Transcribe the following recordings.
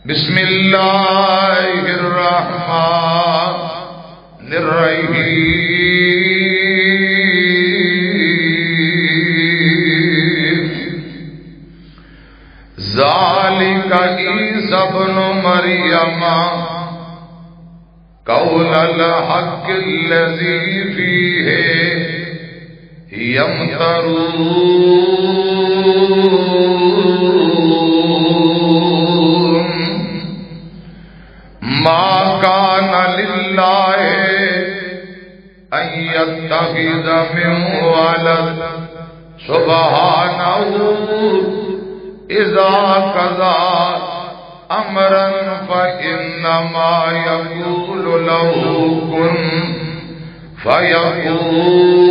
بسم اللہ الرحمن الرحیم ذالک عیسی ابن مریم قول الحق الذی فیہ یمترون ما کان للہ ان یتخذ من ولد سبحانہ اذا قضى امرا فانما يقول له كن فيكون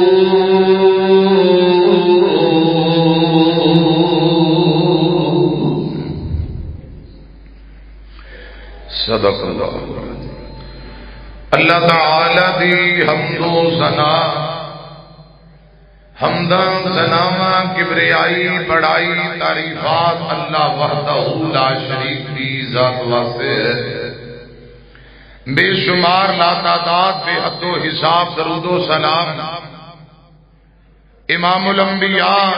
صدق اللہ اللہ تعالی دی حمد و ثنا حمداں ثناواں کبریائی بڑائی تعریفات اللہ وحدہ لا شریک کی ذات واسطے ہے بے شمار لا تعداد بے حد و حساب درود و سلام امام الانبیاء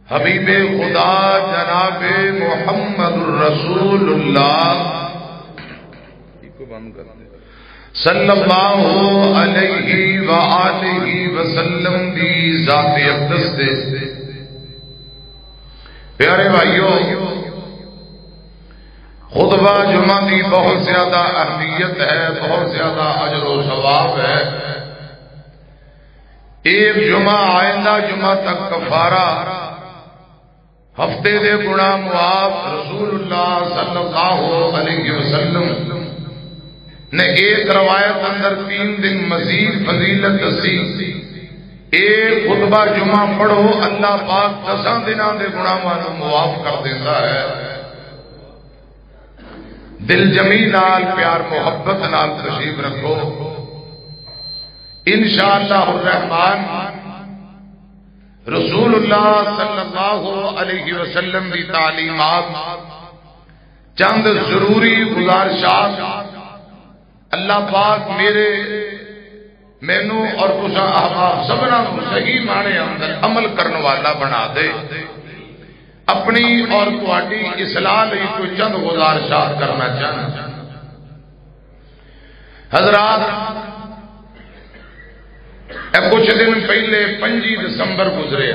حبیب خدا جناب محمد رسول اللہ صلی اللہ علیہ وآلہ وسلم دی ذات اقدس دے پیارے بھائیوں خطبہ جمعہ کی بہت زیادہ اہمیت ہے، بہت زیادہ اجر و ثواب ہے۔ ایک جمعہ آئندہ جمعہ تک کفارہ، ہفتے دے گناہ معاف، رسول اللہ صلی اللہ علیہ وسلم نے ایک روایت اندر 3 دن مزید فضیلت دسی۔ ایک خطبہ جمعہ پڑھو اللہ پاک 10 دنوں دے گناہاں نوں معاف کر دیتا ہے۔ دل جمی نال پیار محبت نال تشریف رکھو، انشاءاللہ الرحمن رسول اللہ صلی اللہ علیہ وسلم کی تعلیمات چند ضروری گزارشات اللہ پاک مینوں اور تساں احباب سبنا کو صحیح معنی اندر عمل کرنے والا بنا دے۔ اپنی اور تواڈی اصلاح لئی کوئی چند گزارشات کرنا چاہنا۔ حضرات کچھ دن پہلے 25 دسمبر گزرے،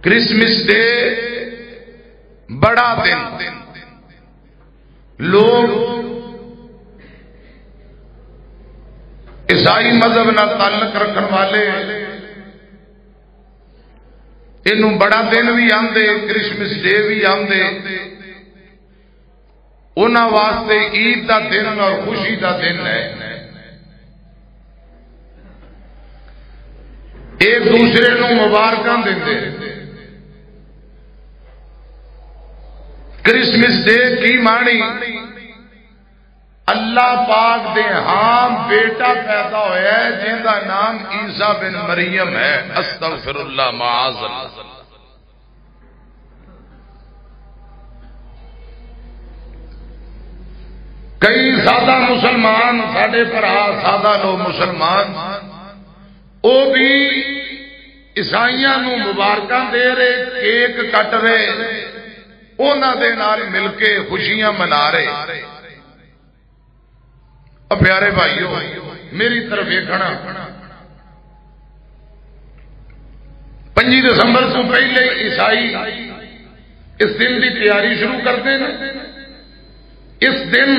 کرسمس ڈے، بڑا دن۔ لوگ عیسائی مذہب نہ تعلق رکھن والے انہوں بڑا دن بھی آندے، کرسمس ڈے بھی آندے، انہاں واسطے عید دا دن اور خوشی دا دن ہے۔ ایک دوسرے نوں مبارکاں دیندے۔ کرسمس ڈے کی معنی اللہ پاک دے ہاں بیٹا پیدا ہویا ہے جن کا نام عیسیٰ بن مریم ہے۔ استغفر اللہ معاذ اللہ۔ کئی سادہ مسلمان ساڈے بھرا سادہ لوگ مسلمان وہ بھی عیسائیاں نو مبارکاں دے رہے، کیک کٹ رہے، انہاں دے نال مل کے خوشیاں منا رہے۔ اور پیارے بھائیو میری طرف دیکھنا، 25 دسمبر تو پہلے عیسائی اس دن کی تیاری شروع کرتے ہیں۔ اس دن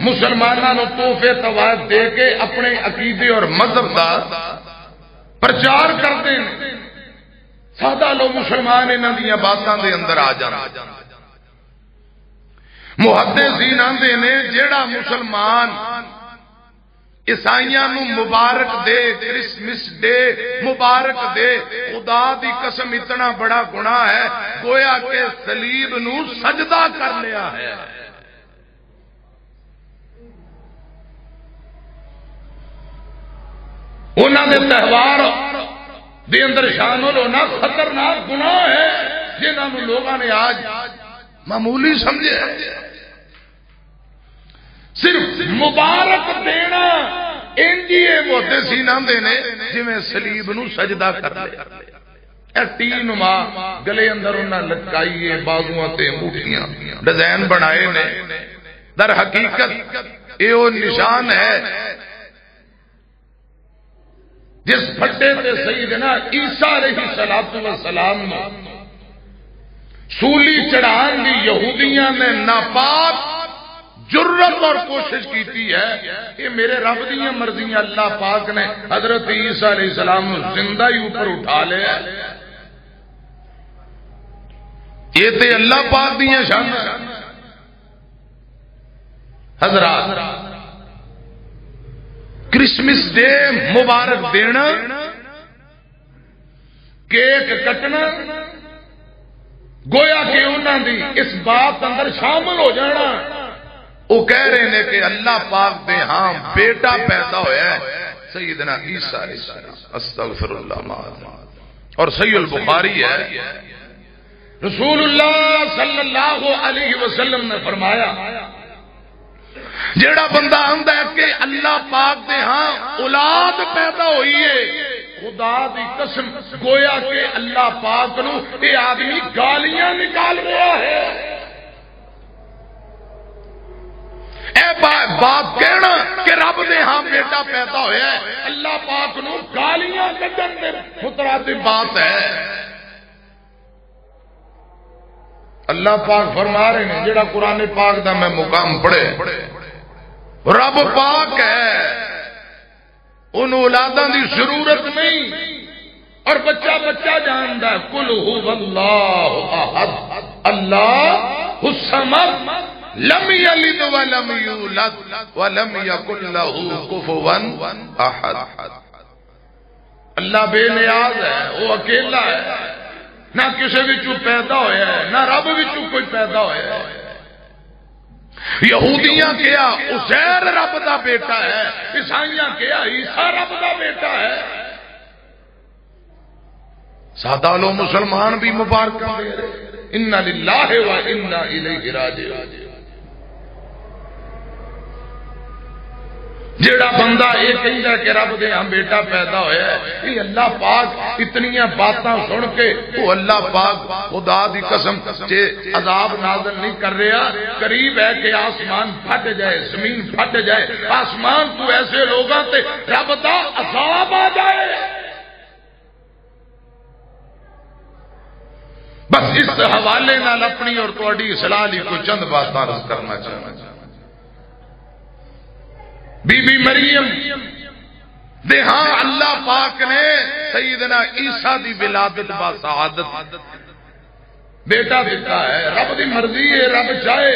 مسلمانوں کو تحفے تحائف دے کے اپنے عقیدے اور مذہب کا پرچار کرتے ہیں۔ سادہ لوگ مسلمان انہاں دی باتاں دے اندر آ جان۔ محدثین آندے نے جیڑا مسلمان عیسائیاں نو مبارک دے، کرسمس ڈے مبارک دے، خدا دی قسم اتنا بڑا گناہ ہے گویا کہ صلیب نو سجدہ کر لیا ہے۔ انہاں دے تہوار دے اندر شامل ہونا خطرناک گناہ ہے، جنہاں نو لوگاں نے آج معمولی سمجھے، صرف مبارک دینا انجیے محدثین آندے نے جویں صلیب نو سجدہ کر لے، اے ٹی نما گلے اندر انہاں لٹکائیے، بازواں تے انگوٹھیاں ڈیزائن بنائے نے، در حقیقت یہ وہ نشان ہے جس پھٹے تے سیدنا عیسیٰ علیہ السلام نے سولی چڑھان دی یہودیاں نے ناپاک جرت اور کوشش کیتی ہے، یہ میرے رب دیاں مرضیاں، اللہ پاک نے حضرت عیسیٰ علیہ السلام زندہ ہی اوپر اٹھا لے، یہ تے اللہ پاک دیاں شان حضرات۔ کرسمس ڈے مبارک دینا، کیک کٹنا، گویا کہ انہوں دی اس بات اندر شامل ہو جانا، وہ کہہ رہے ہیں کہ اللہ پاک دے ہاں بیٹا پیدا ہویا ہے سیدنا عیسیٰ علیہ السلام، استغفر اللہ، اور صحیح البخاری ہے، رسول اللہ صلی اللہ علیہ وسلم نے فرمایا جیڑا بندہ آندا ہے کہ اللہ پاک دے ہاں اولاد پیدا ہوئی ہے، خدا دی قسم گویا کہ اللہ پاک نو یہ آدمی گالیاں نکال رہا ہے، اے باپ کہنا کہ رب دے ہاں بیٹا پیدا ہویا ہے، اللہ پاک نو گالیاں کڈن دے مترادف بات ہے۔ اللہ پاک فرما رہے ہیں، جڑا قرآن پاک دا میں مقام پڑھے، رب پاک ہے، ان اولاداں دی ضرورت نہیں، اور بچہ بچہ جاندا ہے، قل هو اللہ احد اللہ الصمد لم یلد ولم یولد ولم یکن له کفوا احد۔ اللہ بے نیاز ہے، وہ اکیلا ہے، نہ کسی وچوں پیدا ہویا ہے، نہ رب وچوں کوئی پیدا ہویا ہے۔ یہودیاں کیا عزیر رب دا بیٹا ہے، عیسائیاں کیا عیسیٰ رب دا بیٹا ہے، سادہ لو مسلمان بھی مبارک دے رہے، انا للہ و انا الیہ راجعون۔ جیڑا بندہ یہ کہندا کہ رب دے ہاں بیٹا پیدا ہویا ہے، یہ اللہ پاک اتنیاں باتاں سن کے وہ اللہ پاک خدا دی قسم جے عذاب نازل نہیں کر رہا، قریب ہے کہ آسمان پھٹ جائے، زمین پھٹ جائے، آسمان تو ایسے لوگاں تے رب دا عذاب آ جائے۔ بس اس حوالے نال اپنی اور تہاڈی اصلاح لئی کوئی چند باتاں عرض کرنا چاہنا۔ بی بی مریم دے ہاں اللہ پاک نے سیدنا عیسیٰ دی ولادت با سعادت بیٹا دیتا ہے، رب دی مرضی ہے، رب چاہے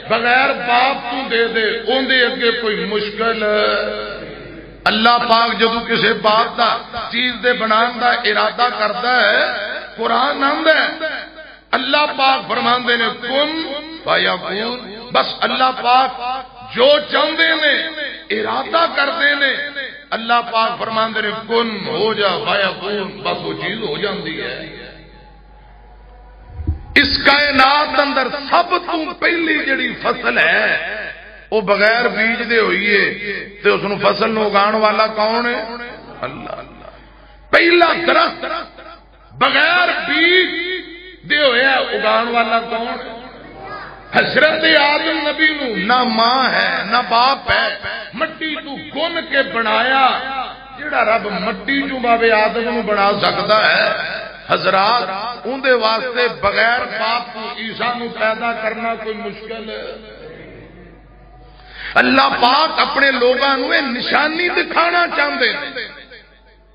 بغیر باپ تو دے دے، اون دے اگے کوئی مشکل۔ اللہ پاک جدو کسی باپ دا چیز دے بنان دا ارادہ کرتا ہے، قرآن آندا ہے اللہ پاک فرماندے نے کن فیکون، بس اللہ پاک جو چاہتے نے ارادہ کرتے نے، اللہ پاک فرماندے نے کن ہو جا فیکون، بس وہ چیز ہو جاندی ہے۔ اس کائنات اندر سب تو پہلی جڑی فصل ہے وہ بغیر بیج دے ہوئی ہے، تے اس نو فصل نو اگان والا کون ہے؟ اللہ۔ پہلا درخت بغیر بیج دے ہویا اگان والا کون ہے؟ حضرت آدم نبی نو نہ ماں ہے نہ باپ ہے، مٹی تو گن کے بنایا، جڑا رب مٹی جو بابے آدم نو بنا سکتا ہے، حضرات اون دے واسطے بغیر باپ کو عیسیٰ نو پیدا کرنا کوئی مشکل ہے۔ اللہ پاک اپنے لوگاں نو نشانی دکھانا چاہتے ہیں،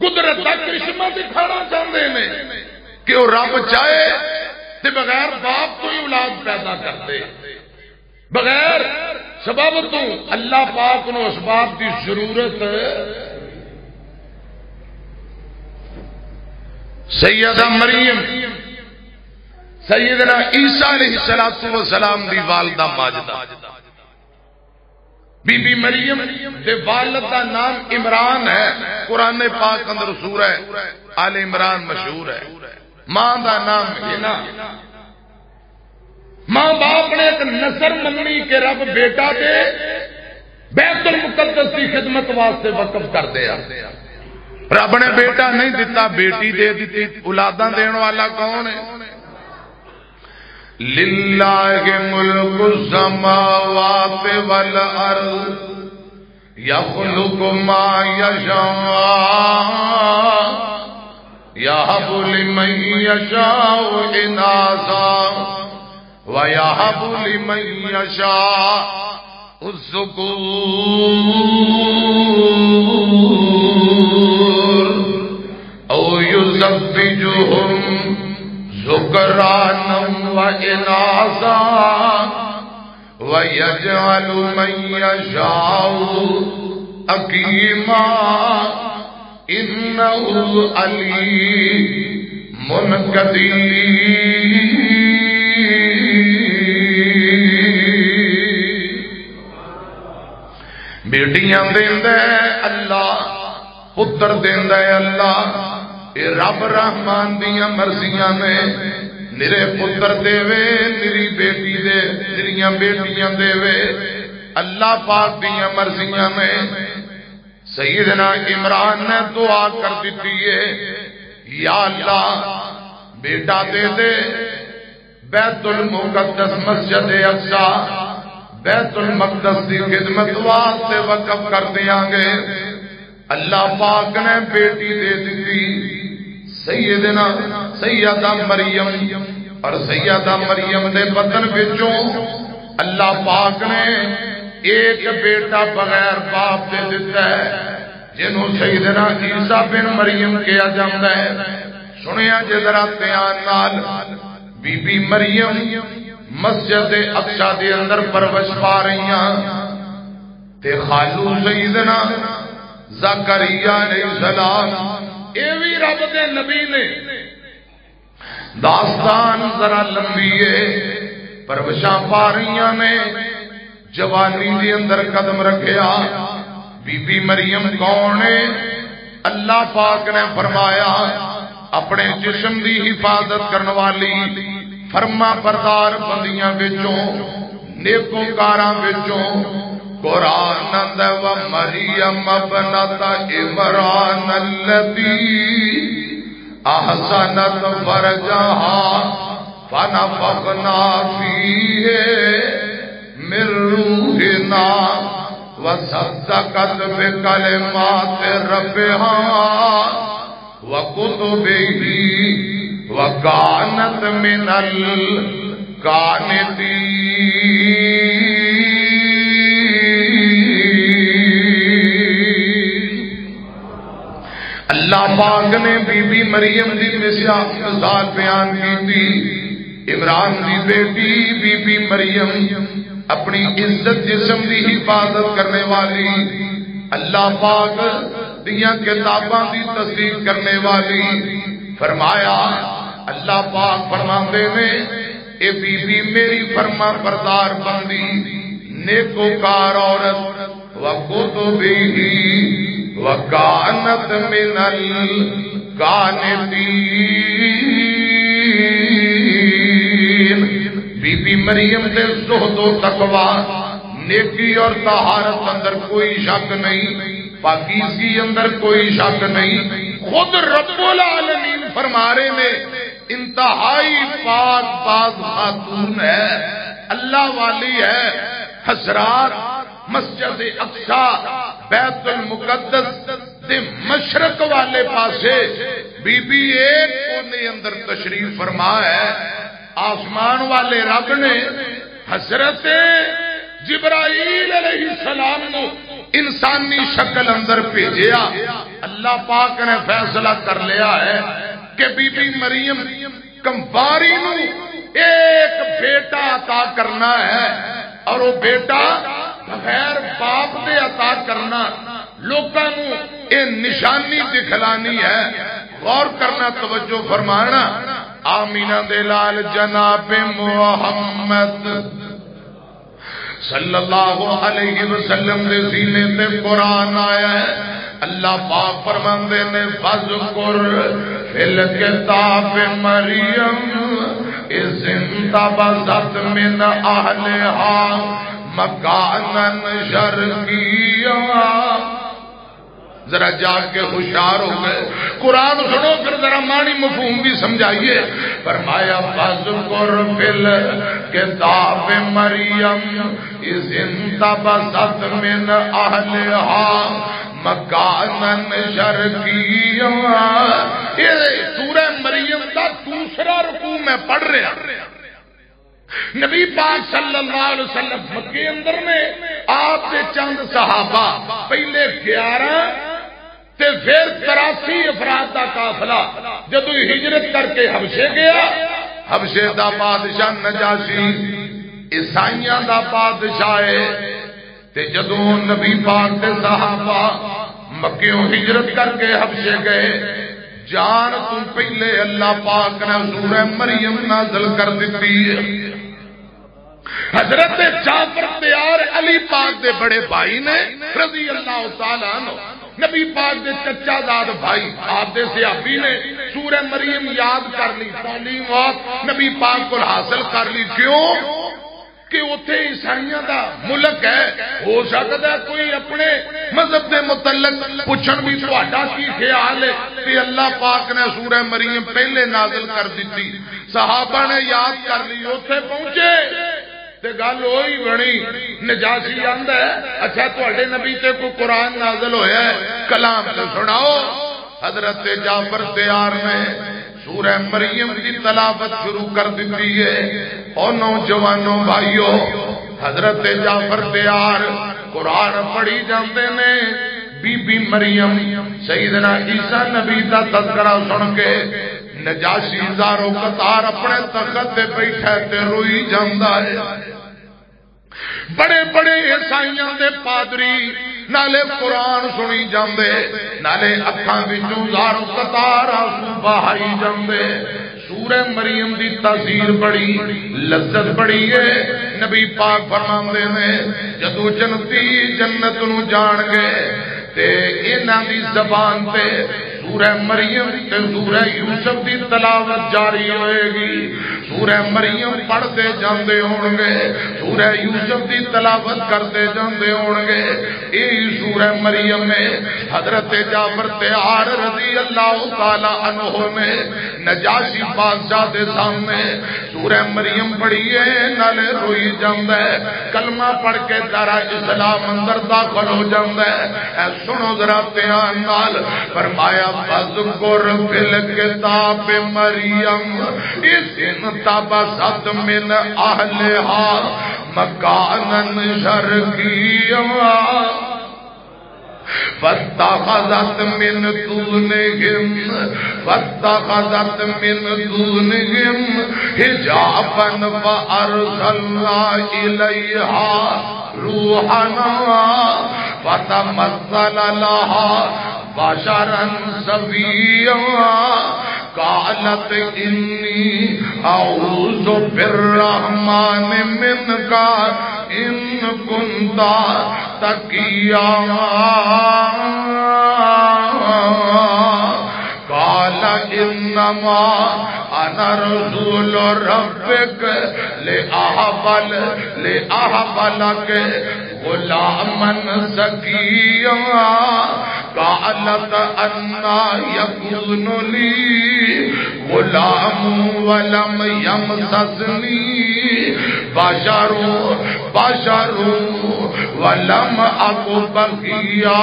قدرت کا کرشمہ دکھانا چاہتے ہیں کہ وہ رب چاہے تے بغیر باپ تو ہی اولاد پیدا کرتے، بغیر سبب تو اللہ پاک نو اسباب کی ضرورت۔ سیدہ مریم سیدنا عیسیٰ علیہ السلام دی والدہ ماجدہ، بی بی مریم دے والد دا نام عمران ہے، قرآن پاک اندر سورہ آل عمران مشہور ہے۔ ماں دا نام ہنا، ماں باپ ایک نثر مننی کہ رب بیٹا دے بیت المقدس کی خدمت واسطے وقف کر دیا. رب نے بیٹا نہیں دیتا بیٹی دے دیتی. اولاداں دین والا کون ہے؟ للہ ملک السماوات والارض یخلق ما یشاء یہب لمن یشاء اناثا ویہب لمن یشاء الذکور او یزوجہم ذکرانا واناثا وَيَجْعَلُ مَن يَشَاءُ عَقِيمًا إِنَّهُ عَلِيمٌ قَدِيرٌ. بیٹیاں دیندا ہے اللہ، پتر دیندا ہے اللہ. اے رب رحمان دیاں مرضیاں نے. نرے پتر دے وے نری بیٹی دے نریاں بیٹیاں دے وے. اللہ پاک دیاں مرضیاں میں سیدنا عمران نے دعا کر دیتی ہے یا اللہ بیٹا دے دے. بیت المقدس مسجد اقصی بیت المقدس کی خدمت واسطے وقف کر دیاں گے. اللہ پاک نے بیٹی دے دیتی سیدنا سیدہ مریم. اور سیدہ مریم دے بدن وچوں اللہ پاک نے ایک بیٹا بغیر باپ دے دیتا ہے جنہوں سیدنا عیسیٰ بن مریم کیا جاتا ہے. سنیا جے ذرا دھیان نال بی بی مریم مسجد اقصی دے اندر پرورش پا رہیاں تے خالو سیدنا زکریا علیہ السلام اے بھی رب دے نبی نے. داستان ذرا لمبی ہے. پروشاں پا رہیاں نے جوانی دے اندر قدم رکھیا. بی بی مریم کون ہے؟ اللہ پاک نے فرمایا اپنے جسم دی حفاظت کرنے والی فرما بردار بندیاں وچوں نیکوکاراں وچوں قرآن و مریم ابنت عمران التی احسنت فرجہا فنفخنا فیہ من روحنا وصدقت بکلمات ربہا وکتبہ وکانت من القانتین. اللہ پاک نے بی بی مریم دی مثال بیان کی تھی. عمران دی بیٹی بی بی مریم اپنی عزت جسم دی حفاظت کرنے والی اللہ پاک دیاں کتاباں دی تصدیق کرنے والی. فرمایا اللہ پاک فرماندے نے اے بی بی میری فرما بردار بندی نیکوکار عورت وکتبہ وکانت من القانتین. بی بی مریم دے زہد و تقوی نیکی اور طہارت اندر کوئی شک نہیں، پاکیزگی اندر کوئی شک نہیں. خود رب العالمین فرما رہے نے انتہائی پاک باز خاتون ہے، اللہ والی ہے. حضرات مسجد اقصی بیت المقدس دے مشرق والے پاسے بی بی ایک کونے اندر تشریف فرما ہے. آسمان والے رب نے حضرت جبرائیل علیہ السلام کو انسانی شکل اندر بھیجیا. اللہ پاک نے فیصلہ کر لیا ہے کہ بی بی مریم کمباری نو ایک بیٹا عطا کرنا ہے اور وہ بیٹا بغیر باپ دے عطا کرنا لوکاں نو اے نشانی دکھلانی ہے. غور کرنا، توجہ فرمانا. آمینہ دے لال جناب محمد صلی اللہ علیہ وسلم دے سینے تے قرآن آیا ہے. اللہ پاک فرماندے نے فذکر فی الکتاب مریم اذ انتبذت من اہلہا مکانن شرقیا. ذرا جاگ کے ہوشیار ہو گئے. قرآن سنو پھر ذرا معنی مفہوم بھی سمجھائیے. فرمایا فذکر فی الکتاب مریم اذ انتبذت من اہلہا مکانن شرقیا. یہ سورہ مریم کا دوسرا رکوع میں پڑھ رہے ہیں. نبی پاک صلی اللہ علیہ وسلم مکے اندر میں آپ کے چند صحابہ پہلے 11 تے پھر 83 افراد کا قافلہ جدو ہجرت کر کے حبشے گیا. حبشے دا بادشاہ نجاشی عیسائیاں دا بادشاہ ہے. تے جدو نبی پاک دے صحابہ مکیوں ہجرت کر کے حبشے گئے جان تو پہلے اللہ پاک نے سورہ مریم نازل کر دیتی ہے. حضرت جعفر تیار علی پاک دے بڑے بھائی نے رضی اللہ تعالیٰ عنہ نبی پاک دے چچا داد بھائی آپ دے صحابی نے سورہ مریم یاد کر لی. تعلیمات نبی پاک کو حاصل کر لی. کیوں کہ اتنے عیسائیاں دا ملک ہے. ہو سکتا ہے کوئی اپنے مذہب دے متعلق پوچھن بھی تہاڈا کی خیال ہے کہ اللہ پاک نے سورہ مریم پہلے نازل کر دیتی. صحابہ نے یاد کر لی. اتنے پہنچے تے گل ہوئی بنی. نجاشی آندا ہے اچھا تہاڈے نبی تے کوئی قرآن نازل ہویا ہے کلام تے سناؤ. حضرت جعفر تیار نے سورہ مریم کی تلاوت شروع کر دیتی ہے. اور نوجوانوں بھائیو حضرت جعفر تیار قرآن پڑھی جاندے نے. بی بی مریم سیدنا عیسیٰ نبی دا تذکرہ سن کے نجاشی زارو قطار اپنے تخت تے بیٹھے تے روئی جاندا ہے. بڑے بڑے عیسائیاں دے پادری نالے قرآن سنی جاندے نالے اکھاں وچوں زارو قطار آنسو بہائی جاندے. سورہ مریم دی تاثیر بڑی لذت بڑی ہے. نبی پاک فرماندے نے جدو جنتی جنت نو جان گئے تے انہاں دی زبان تے سورہ مریم تے سورہ یوسف دی تلاوت جاری ہوئے گی. سورہ مریم پڑھتے جاندے ہون گے سورہ یوسف دی تلاوت کرتے جاندے ہون گے. یہی سورہ مریم میں حضرت جعفر تیار رضی اللہ تعالی عنہ نے نجاشی بادشاہ دے سامنے سورہ مریم پڑھیے نالے روئی جاندا ہے. کلمہ پڑھ کے دارا اسلام اندر داخل ہو جاندا ہے. اے سنو ذرا دھیان نال. فرمایا فذکر فی الکتاب مریم اذ انتبذت من اہلہا مکانن شرقیا فاتخذت من دونہم حجابا فارسلنا الیہا روحنا فتمثل لها بشرا سویا قالت انی اعوذ بالرحمن منک ان کنت تقیا قال انما انا رسول ربک لأہب لک غلاما زکیا قالت انا یکون لی غلام ولم یمسسنی بشر ولم اکو بغیا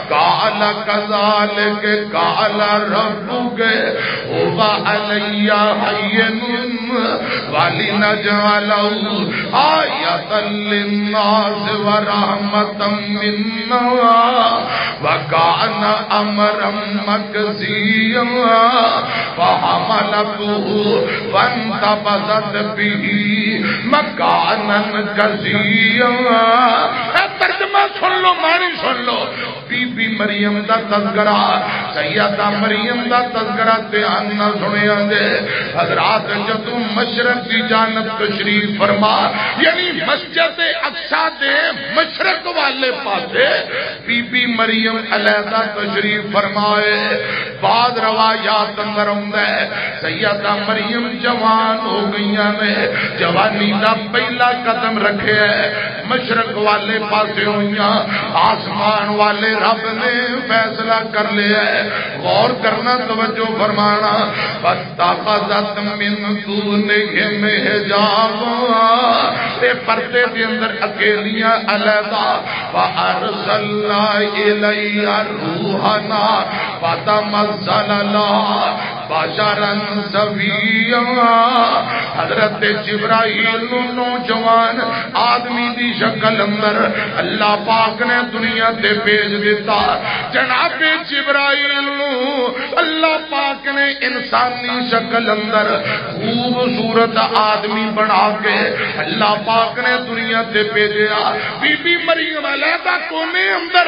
قال كذلك قال ربك هو علي هين ولنجعله آية للناس ورحمة منا وكان أمرا مقضيا فحملته فانتبذت به مكانا قصيا. ترجمہ سن لو معنی سن لو. بی بی مریم دا تذکرہ سیدہ مریم دا تذکرہ دھیان نہ سنیا جے. حضرات جدو مشرق کی جانب تشریف فرما یعنی مسجد اقصی دے مشرق والے پاسے بی بی مریم علیحدہ تشریف فرمائے. بعد روایات اندر ہے سیدہ مریم جوان ہو گئیاں نے، جوانی دا پہلا قدم رکھے ہے مشرق والے پاسے ہوئیاں، آسمان والے رب نے فیصلہ کر لیا ہے، غور کرنا توجہ فرمانا، فَاتَّخَذَتْ مِن دُونِهِمْ حِجَابًا، اے پردے کے اندر اکیلیاں علیحدہ، فَأَرْسَلْنَا إِلَيْهَا رُوحَنَا فَتَمَثَّلَ لَهَا بَشَرًا سَوِيًّا، حضرت جبرائیل نوجوان آدمی دی شکل اندر اللہ پاک نے دنیا تے بھیج دیتا، جناب جبرائیل نو اللہ پاک نے انسانی شکل اندر خوبصورت آدمی بنا کے اللہ پاک نے دنیا تے بھیجا، بی بی مریم علیحدہ کونے اندر،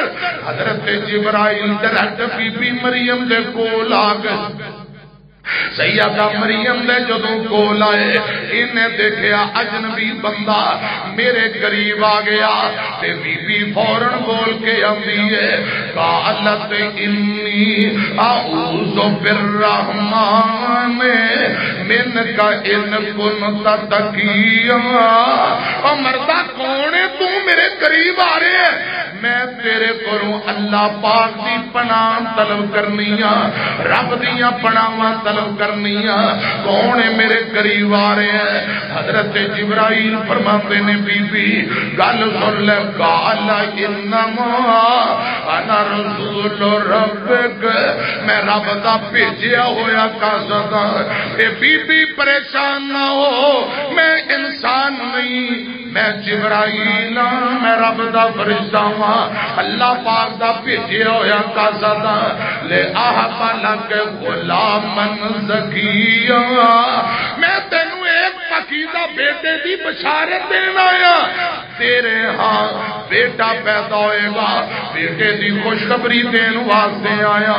حضرت جبرائیل ڈائریکٹ بی بی مریم دے کول آ گئے، سیدہ مریم دے جدوں کول آئے، انہیں دیکھیا اجنبی بندہ میرے قریب آ گیا، تے بی بی فوراً بول کے آندی ہے، قالت انی اعوذ بالرحمن منک ان کنت تقیا، او مردہ کون ہے تو میرے قریب آ رہے ہیں، میں تیرے کروں اللہ پاک دی پناہ طلب کرنیاں، رب دیاں پناہاں طلب کرنیاں، کون ہے میرے قریب آ رہے ہیں؟ حضرت جبرائیل فرماتے نے بی بی گل سن لے، قال انما انا رسول ربک، میں رب دا بھیجیا ہویا قاصد، اے بی بی پریشان نہ ہو، میں انسان نہیں، میں جبرائیل ہاں، میں رب دا فرشتہ ہاں، اللہ پاک دا بھیجیا ہویا قاصد، لے اہب لک غلامن زکیا، میں تینوں ایک پاکیزہ بیٹے دی بشارت دینا آیا، تیرے ہاں بیٹا پیدا ہوئے گا، بیٹے دی خوشخبری دین واسطے آیا،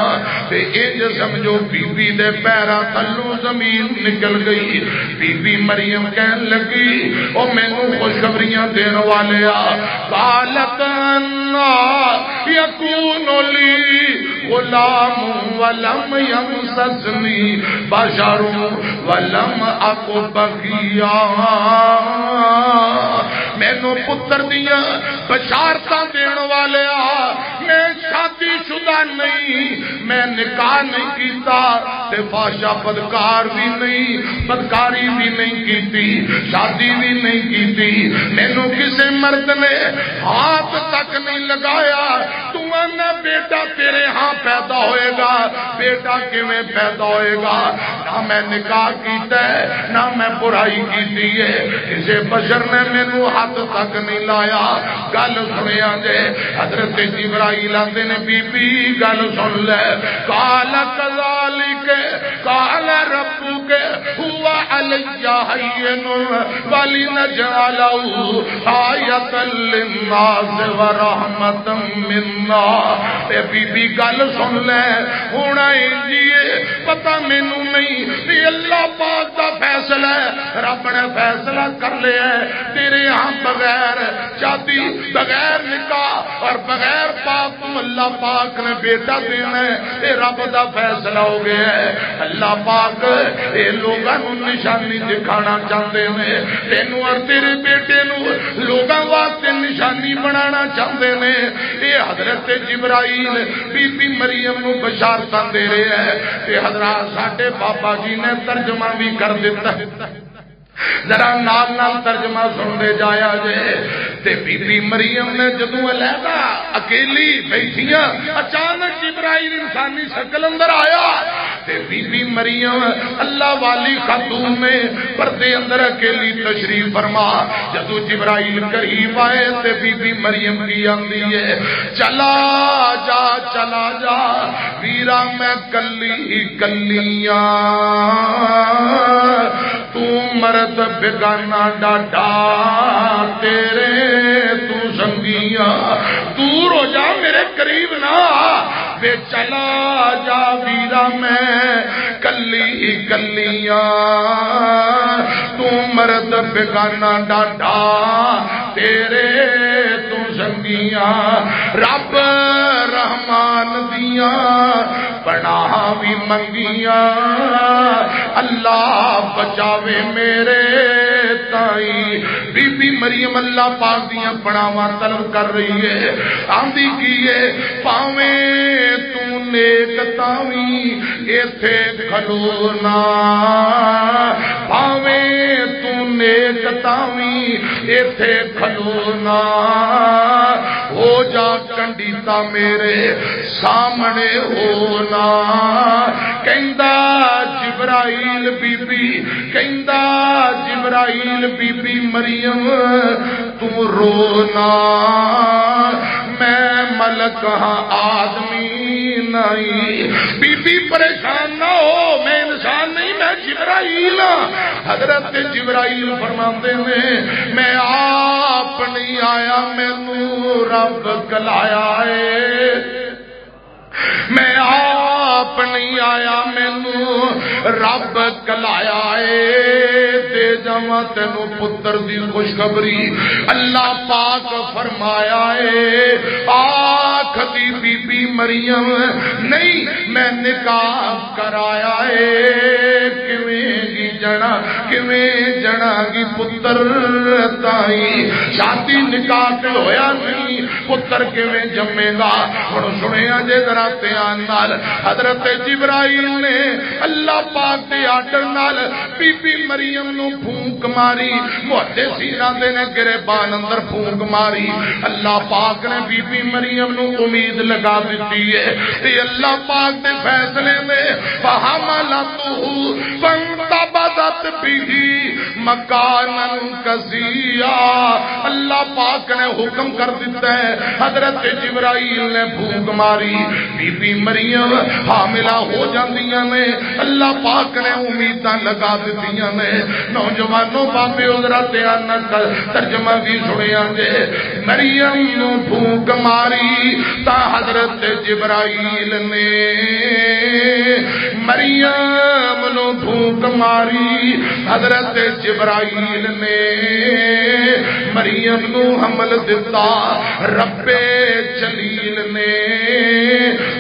تے انج سمجھو بی بی دے پیرا تھلوں زمین نکل گئی، بی بی مریم کہن لگی او مینوں خوشخبریاں دین والے آ، قالت انا یکون لی غلام ولم یمسسنی بشر ولم اکو بغیا، مینوں پتر دیاں بشارتاں دین والے آ، میں شادی شدہ نہیں، میں نکاح نہیں کیتا، تے فحشہ بدکار بھی نہیں، بدکاری بھی نہیں کیتی، شادی بھی نہیں کیتی، مینوں کسے مرد نے ہاتھ تک نہیں لگایا، تو انا بیٹا تیرے ہاں پیدا ہوئے گا، بیٹا کیویں پیدا ہوئے گا، نہ میں نکاح کیتا ہے نہ میں برائی کیتی ہے، کسے بشر نے مینوں ہاتھ تک نہیں لایا، گل سنیا جے حضرت جبرائیل آندے نے بی بی گل سن لے، قال کذالک قال ربک هو علی ہین ولنجعلہ آیۃ للناس ورحمۃ منا، اے بی بی گل سن لے، ہونا انجیے پتہ مینوں نہیں، یہ اللہ پاک دا فیصلہ ہے، رب نے فیصلہ کر لیا ہے، تیرے ہاں بغیر شادی بغیر نکاح اور بغیر پاک تم اللہ پاک نے بیٹا دینا ہے، یہ رب دا فیصلہ ہو گیا ہے، اللہ پاک یہ لوگاں نوں نشانی دکھانا چاہتے ہیں، تینوں اور تیرے بیٹے نوں لوگاں واسطے نشانی بنانا چاہتے ہیں، یہ حضرت جبرائیل بی بی مریم نوں بشارتاں دے رہے ہیں، کہ حضرات ساڈے بابا جی نے ترجمہ بھی کر دیتا ہے، ذرا نال نال ترجمہ سن دے جایا جے، تے بی بی مریم نے جدوں علیحدہ اکیلی بیٹھیاں، اچانک جبرائیل انسانی شکل اندر آیا، تے بی بی مریم اللہ والی خاتون میں پردے اندر اکیلی تشریف فرما، جدوں جبرائیل قریب آئے تے بی بی مریم کی آندی ہے، چلا جا ویرا میں کلی کلیاں، تو مرد بگانا ڈاڈا تیرے تو سنگیاں، دور ہو جا میرے قریب نہ، بے چلا جا ویرا میں کلی کلیاں، تو مرد بگانا ڈاڈا تیرے تو سنگیاں، رب رحم ایمان دیاں پناہ بھی منگیاں اللہ بچاوے میرے تائی بی بی مریم اللہ پاک دیاں پناواں طلب کر رہی ہے آندھی کیے پاویں تو نیک تاویں ایتھے کھلونا پاویں تو نیک تاویں ایتھے کھلونا ہو جا کنڈیتا میرے سامنے ہونا کہندا جبرائیل بی بی کہندا جبرائیل بی بی مریم تو رونا میں ملک ہاں آدمی نہیں بی بی پریشان نہ ہو میں انسان نہیں میں جبرائیل حضرت جبرائیل فرماتے ہیں میں آپ نہیں آیا مینوں رب کلایا ہے میں آپ نہیں آیا مینوں رب کلایا ہے دے جاواں تینوں پتر دی خوشخبری اللہ پاک فرمایا ہے آکھ دی بی بی مریم نہیں میں نکاح کرایا ہے کیویں جنا گی پتر تائی شادی نکاح تے ہویا نہیں پتر کیویں جمے گا ہن سنیا جے ذرا دھیان نال حضرت جبرائیل نے اللہ پاک دے آرڈر نال بی بی مریم نو پھونک ماری محدثین دے نے گریبان اندر پھونک ماری اللہ پاک نے بی بی مریم نو امید لگا دیتی ہے تے اللہ پاک دے فیصلے میں فحملتہ فانتبذت به مکانا قصیا اللہ پاک نے حکم کر دیتا ہے حضرت جبرائیل نے پھونک ماری بی بی مریم حاملہ ہو جاندیاں نے اللہ پاک نے امیداں لگا دتیاں نے نوجوانوں بابے حضرت دھیان کر ترجمہ بھی سنیا جے مریم نو پھونک ماری تا حضرت جبرائیل نے مریم نو پھونک ماری حضرت جبرائیل نے مریم نو حمل دتا رب جلیل نے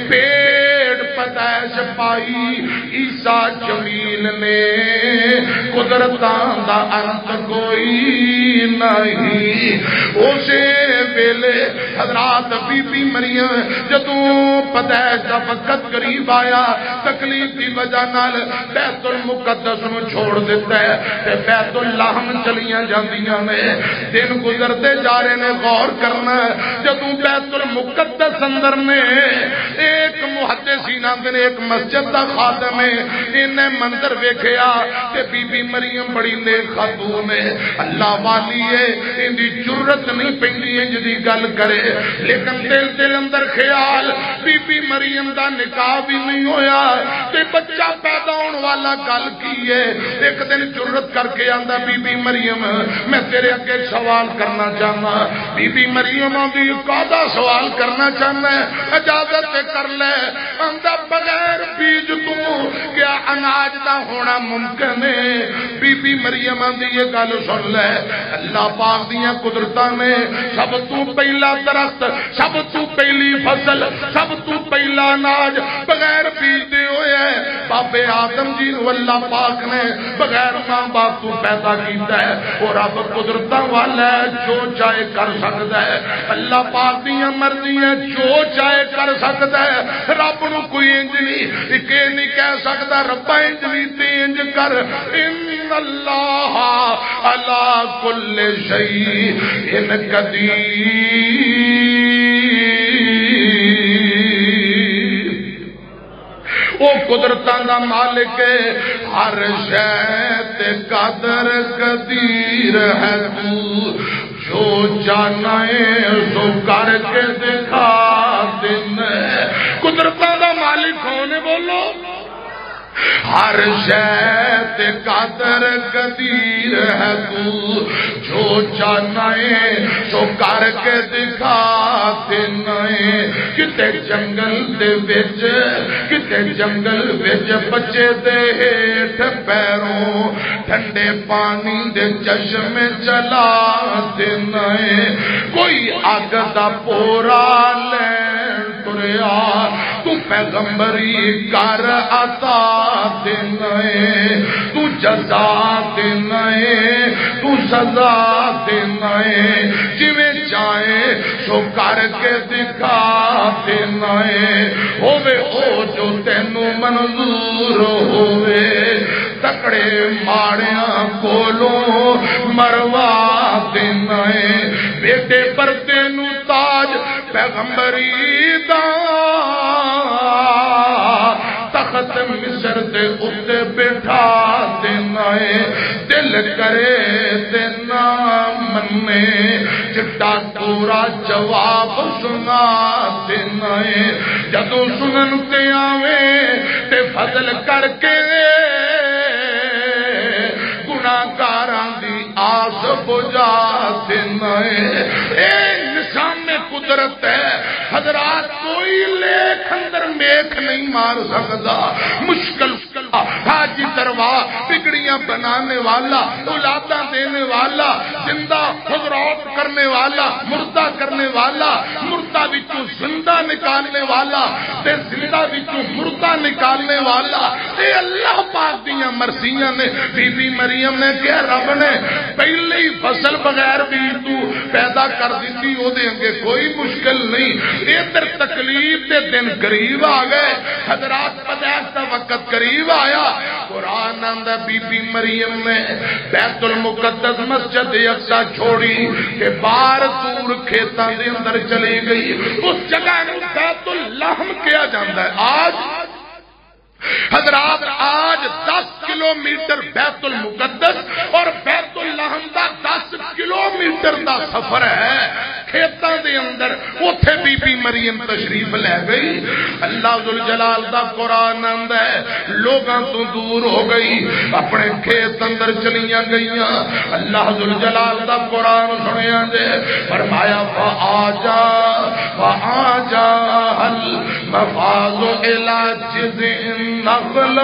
پیڑ پیدائش پائی عیسیٰ جمیل نے قدرتاں دا انت کوئی نہیں اسے ویلے حضرات بی بی مریم جدوں پیدائش دا وقت قریب آیا تکلیف دی وجہ نال بیت المقدس نو چھوڑ دیتا ہے تے بیت اللہ چلیاں جاندیاں نے دن گزرتے جا رہے نے غور کرنا جدوں بیت المقدس اندر نے ایک محدثین نے ایک مسجد دا خادم ہے انہیں منظر ویکھیا تے بی بی مریم بڑی نیک خاتون ہے اللہ والی ہے ان دی جرت نہیں پیندی ہے جدی گل کرے لیکن دل اندر خیال بی بی مریم دا نکاح بھی نہیں ہویا تے بچہ پیدا ہون والا گل کی ہے ایک دن جرت کر کے آندا بی بی مریم میں تیرے اگے سوال کرنا چاہنا بی بی مریم دی قاضا سوال کرنا چاہنا ہے اجازت کر لے آندا بغیر بیج تو کیا اناج دا ہونا ممکن ہے بی بی مریم دی یہ گل سن لے اللہ پاک دیاں قدرتاں نے سب تو پہلا درخت سب تو پہلی فصل سب تو پہلا اناج بغیر بیج دے ہوئے ہے بابے آدم جی نو اللہ پاک نے بغیر ماں باپ تو پیدا کیتا ہے اور رب قدرتاں والا ہے جو چاہے کر سکتا ہے اللہ پاک دیاں مرضیاں جو چاہے کر سکتا ہے رب نو کوئی انج نہیں کہ نہیں کہہ سکتا ربا انج بھی تے انج کر ان اللہ علی کل شیء قدیر وہ قدرتاں دا مالک ہے ہر شے تے قادر قدیر ہے تو جو جانا ہے سو کر کے دکھا دینا قدرتاں دا مالک ہونے بولو ہر شے تے قادر قدیر ہے تو جو چاہنا ہے سو کر کے دکھا دینا ہے کتے جنگل دے وچ کتے جنگل وچ بچے دے ہیٹھ پیروں ٹھنڈے پانی دے چشمے چلا دینا ہے کوئی اگ دا پورا لین تر گزریا تو پیغمبری کر عطا دینا ہے تو جزا دینا ہے تو سزا دینا ہے جویں چاہے سو کر کے دکھا دینا ہے ہووے او جو تینوں منظور ہووے تکڑے ماڑیاں کولوں مروا دینا ہے بیٹے پر تینوں تاج پیغمبری دا تخت مصر دے اتے بٹھا دینا ہے دل کرے دینا منے چٹا پورا جواب سنا دینا ہے جدو سنن تے آویں تے فضل کر کے گناہگاراں دی آس بجا دینا ہے اے نظام قدرت ہے حضرات کوئی لیکھ اندر میکھ نہیں مار سکتا مشکل حاجی درواہ بگڑیاں بنانے والا اولاداں دینے والا زندہ حضرات کرنے والا مردہ کرنے والا مردہ وچوں زندہ نکالنے والا تے زندہ وچوں مردہ نکالنے والا اے اللہ پاک دیاں مرضیاں نے بی بی مریم نے کہ رب نے پہلے ہی فصل بغیر بیج تو پیدا کر دیتی او دے انگے کوئی مشکل نہیں ادھر تکلیف دے دن قریب آ گئے حضرات پیدائش دا وقت قریب آیا قرآن اندر بی بی مریم نے بیت المقدس مسجد اقصی چھوڑی کہ باہر دور کھیتاں دے اندر چلی گئی اس جگہ نے بیت اللحم کیا جاندہ ہے آج حضرات آج 10 کلومیٹر بیت المقدس اور بیت اللحم دا 10 کلومیٹر دا سفر ہے کھیتاں دے اندر اوتھے بی بی مریم تشریف لے گئی اللہ ذوالجلال دا قرآن اندر ہے لوگاں تو دور ہو گئی اپنے کھیت اندر چلیاں گئیاں اللہ ذوالجلال دا قرآن سنیاں دے فرمایا فآجا المفاظ الى جذع النخل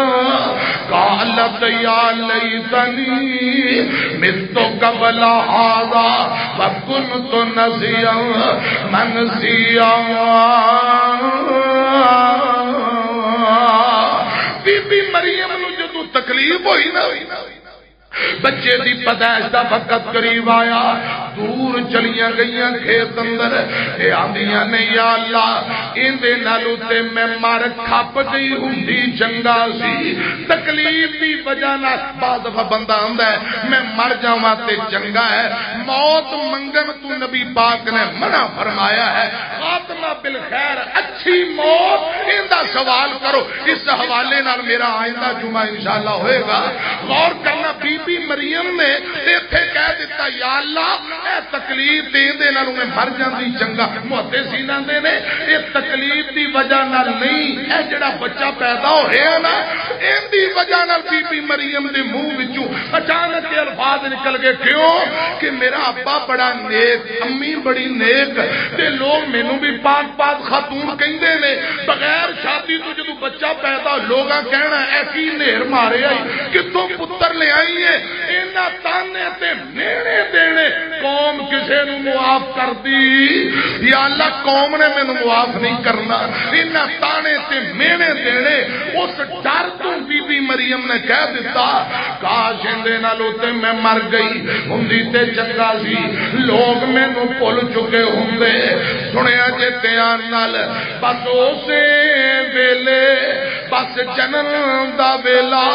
قالت یا لیتنی مت قبل هذا وكنت نسيا منسيا بی بی مریم نو جدو تکلیف ہوئی نا بچے دی پیدائش دا وقت قریب آیا دور چلیاں گئیاں کھیت اندر اے آندیاں نے یا اللہ ان دے نالو تے میں مر کھپ گئی ہوندی چنگا سی تکلیف دی وجہ نال بعض دفعہ بندہ آندا ہے میں مر جاواں تے چنگا ہے موت منگن تو نبی پاک نے منع فرمایا ہے خاتمہ بالخیر اچھی موت ان دا سوال کرو اس حوالے نال میرا آئندہ جمعہ انشاءاللہ ہوئے گا غور کرنا بی بی مریم نے ایتھے کہہ دیتا یا اللہ اے تکلیف دے نال میں مر جاندی چنگا محدثین دے نے اے تکلیف دی وجہ نال نہیں اے جڑا بچہ پیدا ہو رہا نا ان دی وجہ نال بی بی مریم دے منہ وچوں اچانک کے الفاظ نکل گئے کیوں کہ میرا ابا بڑا نیک امی بڑی نیک تے لوگ مینوں بھی پاک پاک خاتون کہندے نے بغیر شادی تو جدوں بچہ پیدا لوگاں کہنا اے کی نہر مارے آئی کتوں پتر لے آئی ہے اینا تانے تے مینے دینے قوم کسے نو معاف کر دی یا اللہ قوم نے میں نو معاف نہیں کرنا اینا تانے تے مینے دینے اس ڈر تو بی بی مریم نے کہہ دیتا کاش اندے نالو تے میں مر گئی ہندی تے چنگا سی لوگ میں نو پل چکے ہندے سنیا جے تیان نال بس اسے ویلے بس جنن دا ویلا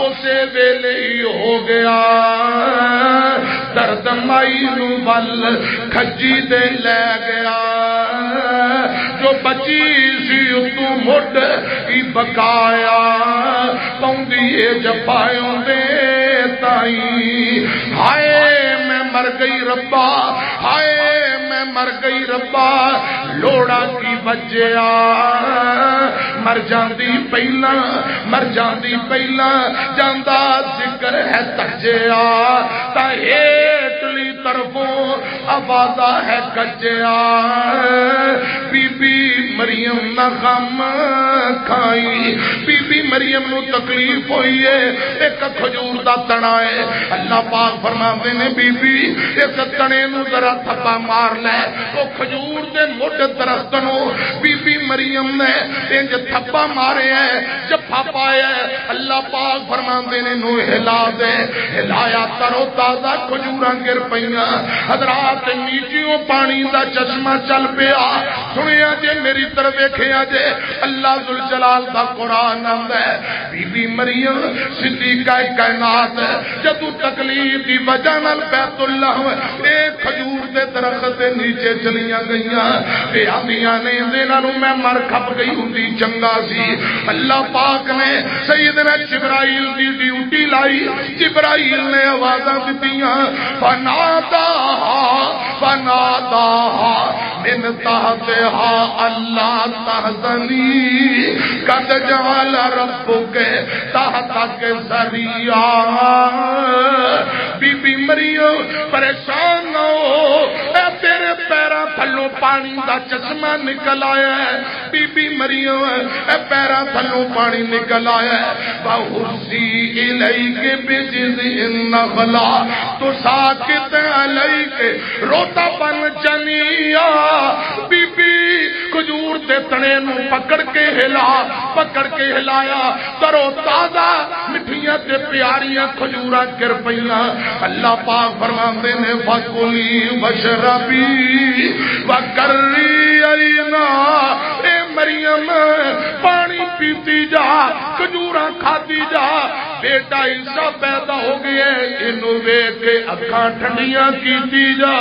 اسے ویلے ہی ہو گیا درد مائی نو بل کھجی دے لے گیا جو بچی سی تو مڈ کی بکایا پوندی جفایوں دے تائی ہائے میں مر گئی ربا ہائے میں مر گئی ربا لوڑا کی بچیا مر جاندی پہلا مر جاندی پہلا جاندہ ذکر ہے تجیا تا ہیٹلی طرفوں آواز ہے کچیا بی بی مریم نہ غم کھائی بی بی مریم نو تکلیف ہوئی ہے ایک کھجور دا تنا ہے اللہ پاک فرماندے نے بی بی اس تنے نو ذرا تھپا مار لے او کھجور دے مڈ درخت نو بی بی مریم نے انج تھپا مارے ہے جفا پایا ہے اللہ پاک فرماندے نے نو ہلا دے ہلایا ترو تازہ کھجوراں گر پیاں حضرات نیچیوں پانی دا چشمہ چل پیا سنیا جے میری طرف ویکھیا جے اللہ ذوالجلال دا قرآن آندا ہے بی بی مریم صدیقہ کائنات جدو تکلیف دی وجہ نال بیت اللہ اے کھجور دے درخت دے نیچے چلیاں گئیاں اے آندیاں نے انہاں نوں میں مر کھپ گئی ہوندی چنگا سی اللہ پاک نے سیدنا جبرائیل دی ڈیوٹی لائی جبرائیل نے آوازاں دتیاں فناداها من تحتها اللہ تحزنی قد جعل ربک تحتک سریا بی بی مریم پریشان نہ ہو اے تیرے پیراں تھلوں پانی دا چشمہ نکل آیا ہے بی بی مریم اے پیراں تھلوں پانی نکل آیا ہے وَحُرْسِي إِلَيْكِ بِجِذْعِ النَّخْلَةِ تُسَاقِطْ عَلَيْكِ رُطَبًا جَنِيًّا بی بی کھجور دے تنے نو پکڑ کے ہلایا ترو تازہ مٹھیاں تے پیاریاں کھجوراں گر پیاں اللہ پاک فرماندے نے فَكُلِي وَاشْرَبِي وَقَرِّي عَيْنًا اے مریم پانی پیتی جا کھجوراں کھاتی جا بیٹا عیسیٰ پیدا ہو گیا انہوں ویکھ کے اکھاں ٹھنڈیاں کیتی جا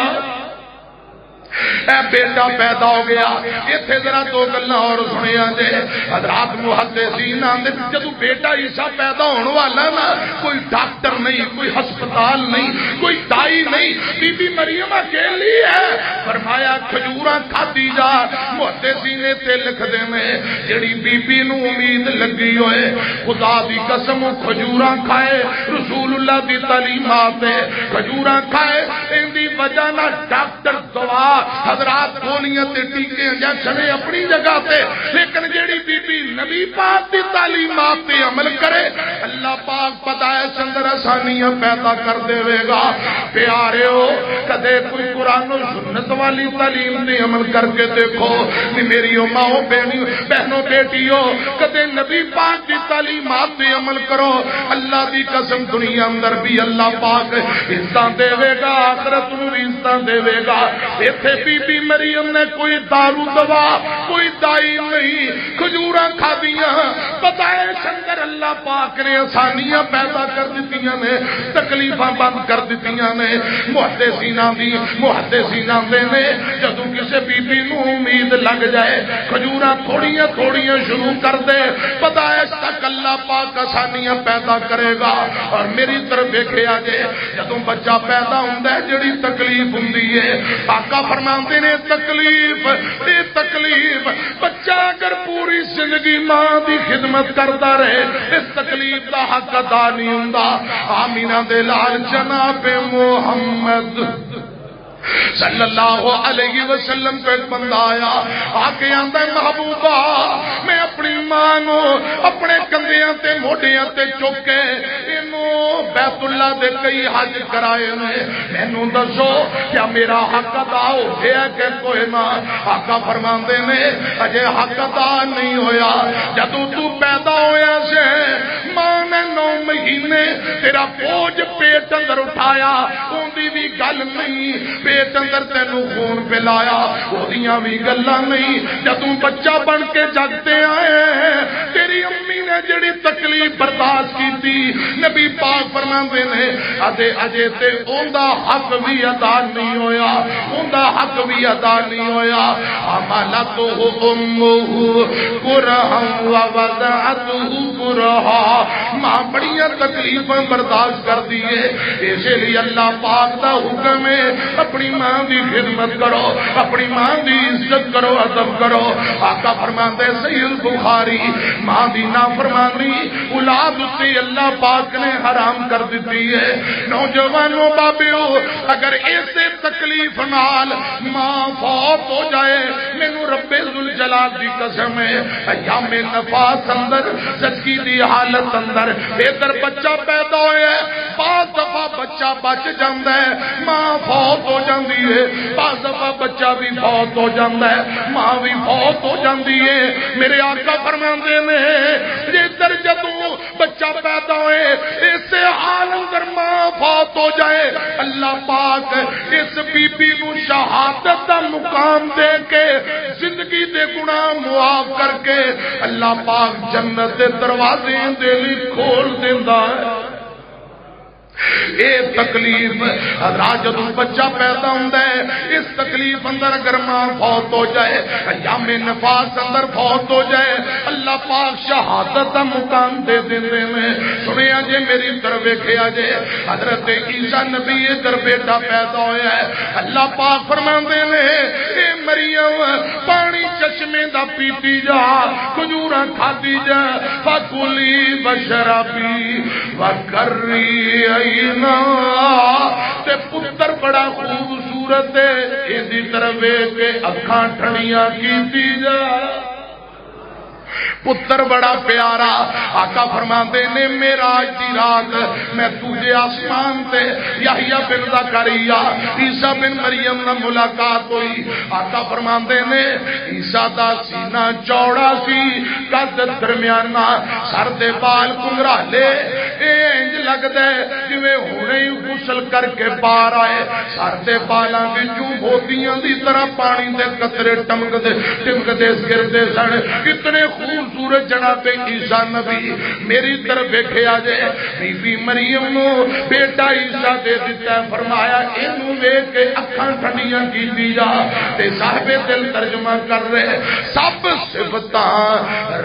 اے بیٹا پیدا ہو گیا ایتھے ذرا دو گلاں اور سنیا جے حضرات محدثین آندے جدوں بیٹا عیسیٰ پیدا ہونے والا نا کوئی ڈاکٹر نہیں کوئی ہسپتال نہیں کوئی دائی نہیں بی بی مریم اکیلی ہے فرمایا کھجوراں کھادی جا محدثین تے لکھ دے میں جڑی بی بی نو امید لگی ہوئے خدا دی قسم کھجوراں کھائے رسول اللہ دی تعلیمات کھجوراں کھائے ان دی وجہ نال ڈاکٹر دوا حضرات گولیاں تے ٹیکے انجیکشن اپنی جگہ تے لیکن جیڑی بی بی نبی پاک دی تعلیمات تے عمل کرے اللہ پاک پتہ ہے اندر آسانیاں پیدا کر دے گا پیاریو کدے کوئی قرآن و سنت والی تعلیم تے عمل کر کے دیکھو میری ماؤں بہنوں بیٹیوں کدے نبی پاک دی تعلیمات تے عمل کرو اللہ دی قسم دنیا اندر بھی اللہ پاک عزت دے گا آخرت نوں بھی عزت دے گا ایتھے بی بی مریم نے کوئی دارو دوا کوئی دائی نہیں کھجوراں کھادیاں پتہ ہے اندر اللہ پاک نے آسانیاں پیدا کر دتیاں نے تکلیفاں بند کر دتیاں نے محدثین دے نے جدوں کسے بی بی نو امید لگ جائے کھجوراں تھوڑیاں تھوڑیاں شروع کر دے پتہ ہے تک اللہ پاک آسانیاں پیدا کرے گا اور میری طرف دیکھیا جے جدوں بچہ پیدا ہوندا ہے جڑی تکلیف ہوندی ہے آقا فرماندے نے تکلیف بچہ اگر پوری زندگی ماں دی خدمت کرتا رہے اس تکلیف دا حق ادا نہیں ہوندا آمینہ دے لال جناب محمد صلی اللہ علیہ وسلم کو ایک بندہ آیا آکے آندہ محبوبہ میں اپنی ماں نو اپنے کندیاں تے موڑیاں تے چکے انہوں بیت اللہ دے کئی حج کرائے میں نو دسو کیا میرا حق ادا ہو گیا کہ کوئی نہ آقا فرماندے نے اجے حق ادا نہیں ہویا جدو تو پیدا ہویا سے ماں نے 9 مہینے تیرا بوجھ پیٹ اندر اٹھایا اوندی بھی گل نہیں پیٹ اندر تینوں خون پلایا وہدیاں بھی گلاں نہیں جدوں بچہ بن کے جگتے آئے تیری امی نے جڑی تکلیف برداشت کی تھی نبی پاک فرماندے نے اجے تے اوندا حق بھی ادا نہیں ہویا اوندا حق بھی ادا نہیں ہویا حملته امه کرہا ووضعته کرہا ماں بڑیاں تکلیفیں برداشت کر دیئے اسی لیے اللہ پاک دا حکم ہے اپنی اپنی ماں دی خدمت کرو، اپنی ماں دی عزت کرو، ادب کرو۔ آقا فرماتے ہیں صحیح بخاری، ماں دی نافرمانی اولاد سے اللہ پاک نے حرام کر دیتی ہے۔ نوجوانوں بابیو، اگر ایسے تکلیف نال ماں فوت ہو جائے، مینوں رب ذوالجلال دی قسم ہے، ایام نفاس اندر زچگی دی حالت اندر ادھر بچہ پیدا ہویا ہے، بعض دفعہ بچہ بچ جاندا ہے، ماں فوت ہو جاندی ہے، بعض دفعہ بچہ بھی فوت ہو جاندا ہے، ماں بھی فوت ہو جاندی ہے۔ میرے آقا فرماندے نے جدھر جدوں بچہ پیدا ہوئے اسے حال اندر ماں فوت ہو جائے، اللہ پاک اس بی بی نو شہادت دا مقام دے کے زندگی دے گناہ معاف کر کے اللہ پاک جنت دے دروازے دے لی کھول دیندا ہے۔ اے تکلیف حضرات جدوں بچہ پیدا ہوندا ہے، اس تکلیف اندر اگر ماں فوت ہو جائے، ایام نفاس اندر فوت ہو جائے، اللہ پاک شہادت دا مقام دے دیندے ہیں۔ سنیا جے میری طرف ویکھیا جے، حضرت عیسیٰ نبی ادھر بیٹا پیدا ہویا ہے، اللہ پاک فرماندے نے اے مریم پانی چشمے دا پیتی جا، کھجوراں کھادی جا، فکلی بشربی وکری تے پتر بڑا خوبصورت ہے، اسی طرح کے اکھاں ٹھنڈیاں کیتی جا، پتر بڑا پیارا۔ آقا فرماندے نے معراج دی رات میں تجھے آسمان تے یحییٰ بن زکریا عیسیٰ بن مریم نال ملاقات ہوئی۔ آقا فرماندے نے عیسیٰ دا سینہ چوڑا سی، قد درمیانہ، سر دے بال کنگرالے، انج لگدا ہے جویں ہونے ہی غسل کر کے باہر آئے، سر دے بالاں وچوں موتیاں دی طرح پانی دے قطرے ٹمکدے گردے سن۔ کتنے خوبصورت جناب عیسیٰ نبی۔ میری طرف ویکھیا جائے، بی بی مریم نو بیٹا عیسیٰ دے دیتا ہے، فرمایا اینوں ویکھ کے اکھاں ٹھنڈیاں کیتی جا۔ تے صاحب دل ترجمہ کر رہے سب صفتاں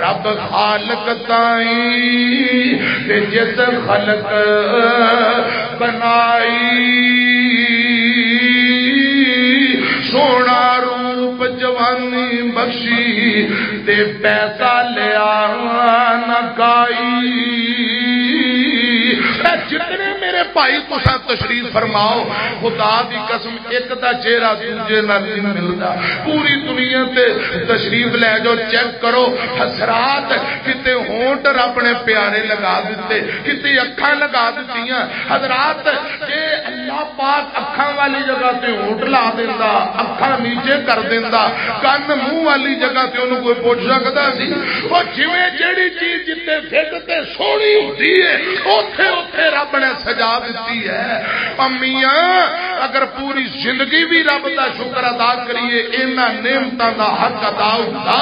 رب خالق تائیں تے جس خلق بنائی، سونا روپ جوانی بخشی تے پیسہ لیا نہ کائی۔ جتنے میرے بھائی تساں تشریف فرماؤ، خدا دی قسم ایک دا چہرہ دوجے نال نہیں ملدا۔ پوری دنیا تے تشریف لے جاؤ، چیک کرو، حسرات کتے ہونٹ رب نے پیارے لگا دیتے، کتے اکھاں لگا دتیاں۔ حضرات کہ اللہ پاک اکھاں والی جگہ تے ہونٹ لا دیندا، اکھاں نیچے کر دیندا، کن منہ والی جگہ تے انہوں کوئی پوچھ سکدا سی؟ او جویں جیڑی چیز جتے فٹ تے سونی ہوندی ہے اوتھے اوتھے رب نے سجا دیتی ہے۔ امیاں اگر پوری زندگی بھی رب دا شکر ادا کریے، انہاں نعمتاں دا حق ادا ہوندا۔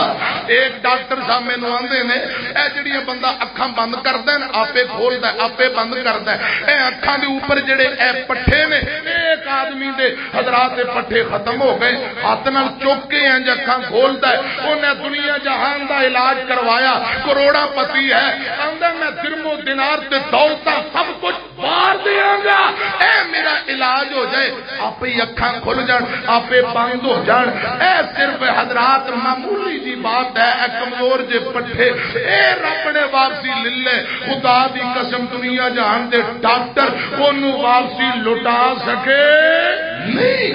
ایک ڈاکٹر صاحب مینوں آندے نے اے جڑیاں بندہ اکھاں بند کردا ہے آپے کھولدا ہے آپے بند کردا ہے، اے اکھاں دے اوپر جڑے اے پٹھے نے، ایک آدمی دے حضرات دے پٹھے ختم ہو گئے، ہاتھ نال چوک کے انج اکھاں کھولدا ہے، انہیں دنیا جہان دا علاج کروایا، کروڑا پتی ہے، آندا میں درم و دینار تے دولتاں سب کچھ مار دیاں گا، اے میرا علاج ہو جائے، آپ ہی اکھاں کھل جان، آپ بند ہو جان۔ اے صرف حضرات معمولی جی بات ہے، اے کمزور جے پٹھے، اے رب نے واپسی للے۔ خدا دی قسم دنیا جہان دے ڈاکٹر انہوں واپسی لٹا سکے نہیں۔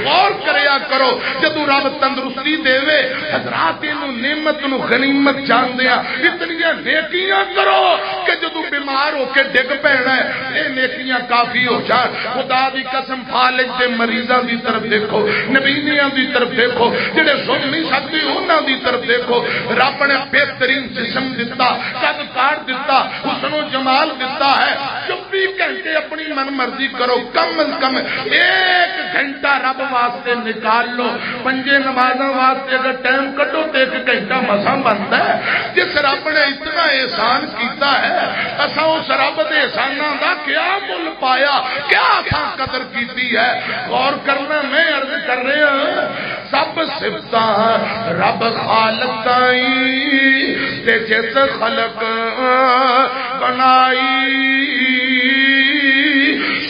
غور کریا کرو، جدو رب تندرستی دے وے حضرات انہوں نعمت انہوں غنیمت جان دیا، اتنی نیکیاں کرو کہ جدو بیمار ہو کے ڈگ پینا ہے اے نیکیاں کافی ہو جان۔ خدا دی قسم فالج دے مریضاں دی طرف دیکھو، نبینیاں دی طرف دیکھو، جڑے سن نہیں سکتے انہاں دی طرف دیکھو۔ رب نے بہترین جسم دیتا، قد کاٹ دیتا، حسن و جمال دیتا ہے۔ 24 گھنٹے اپنی من مرضی کرو، کم از کم 1 گھنٹہ رب واسطے نکال لو۔ 5 نمازاں واسطے اگر ٹائم کٹو تو 1 گھنٹہ مساں بنتا ہے۔ جس رب نے اتنا احسان کیتا ہے، اساں اس رب دے احساناں دا کیا مل پایا، کیا اساں قدر کیتی ہے؟ غور کرنا، میں عرض کر رہا ہوں سب صفتاں رب خالق تائیں تے جس خلق بنائی،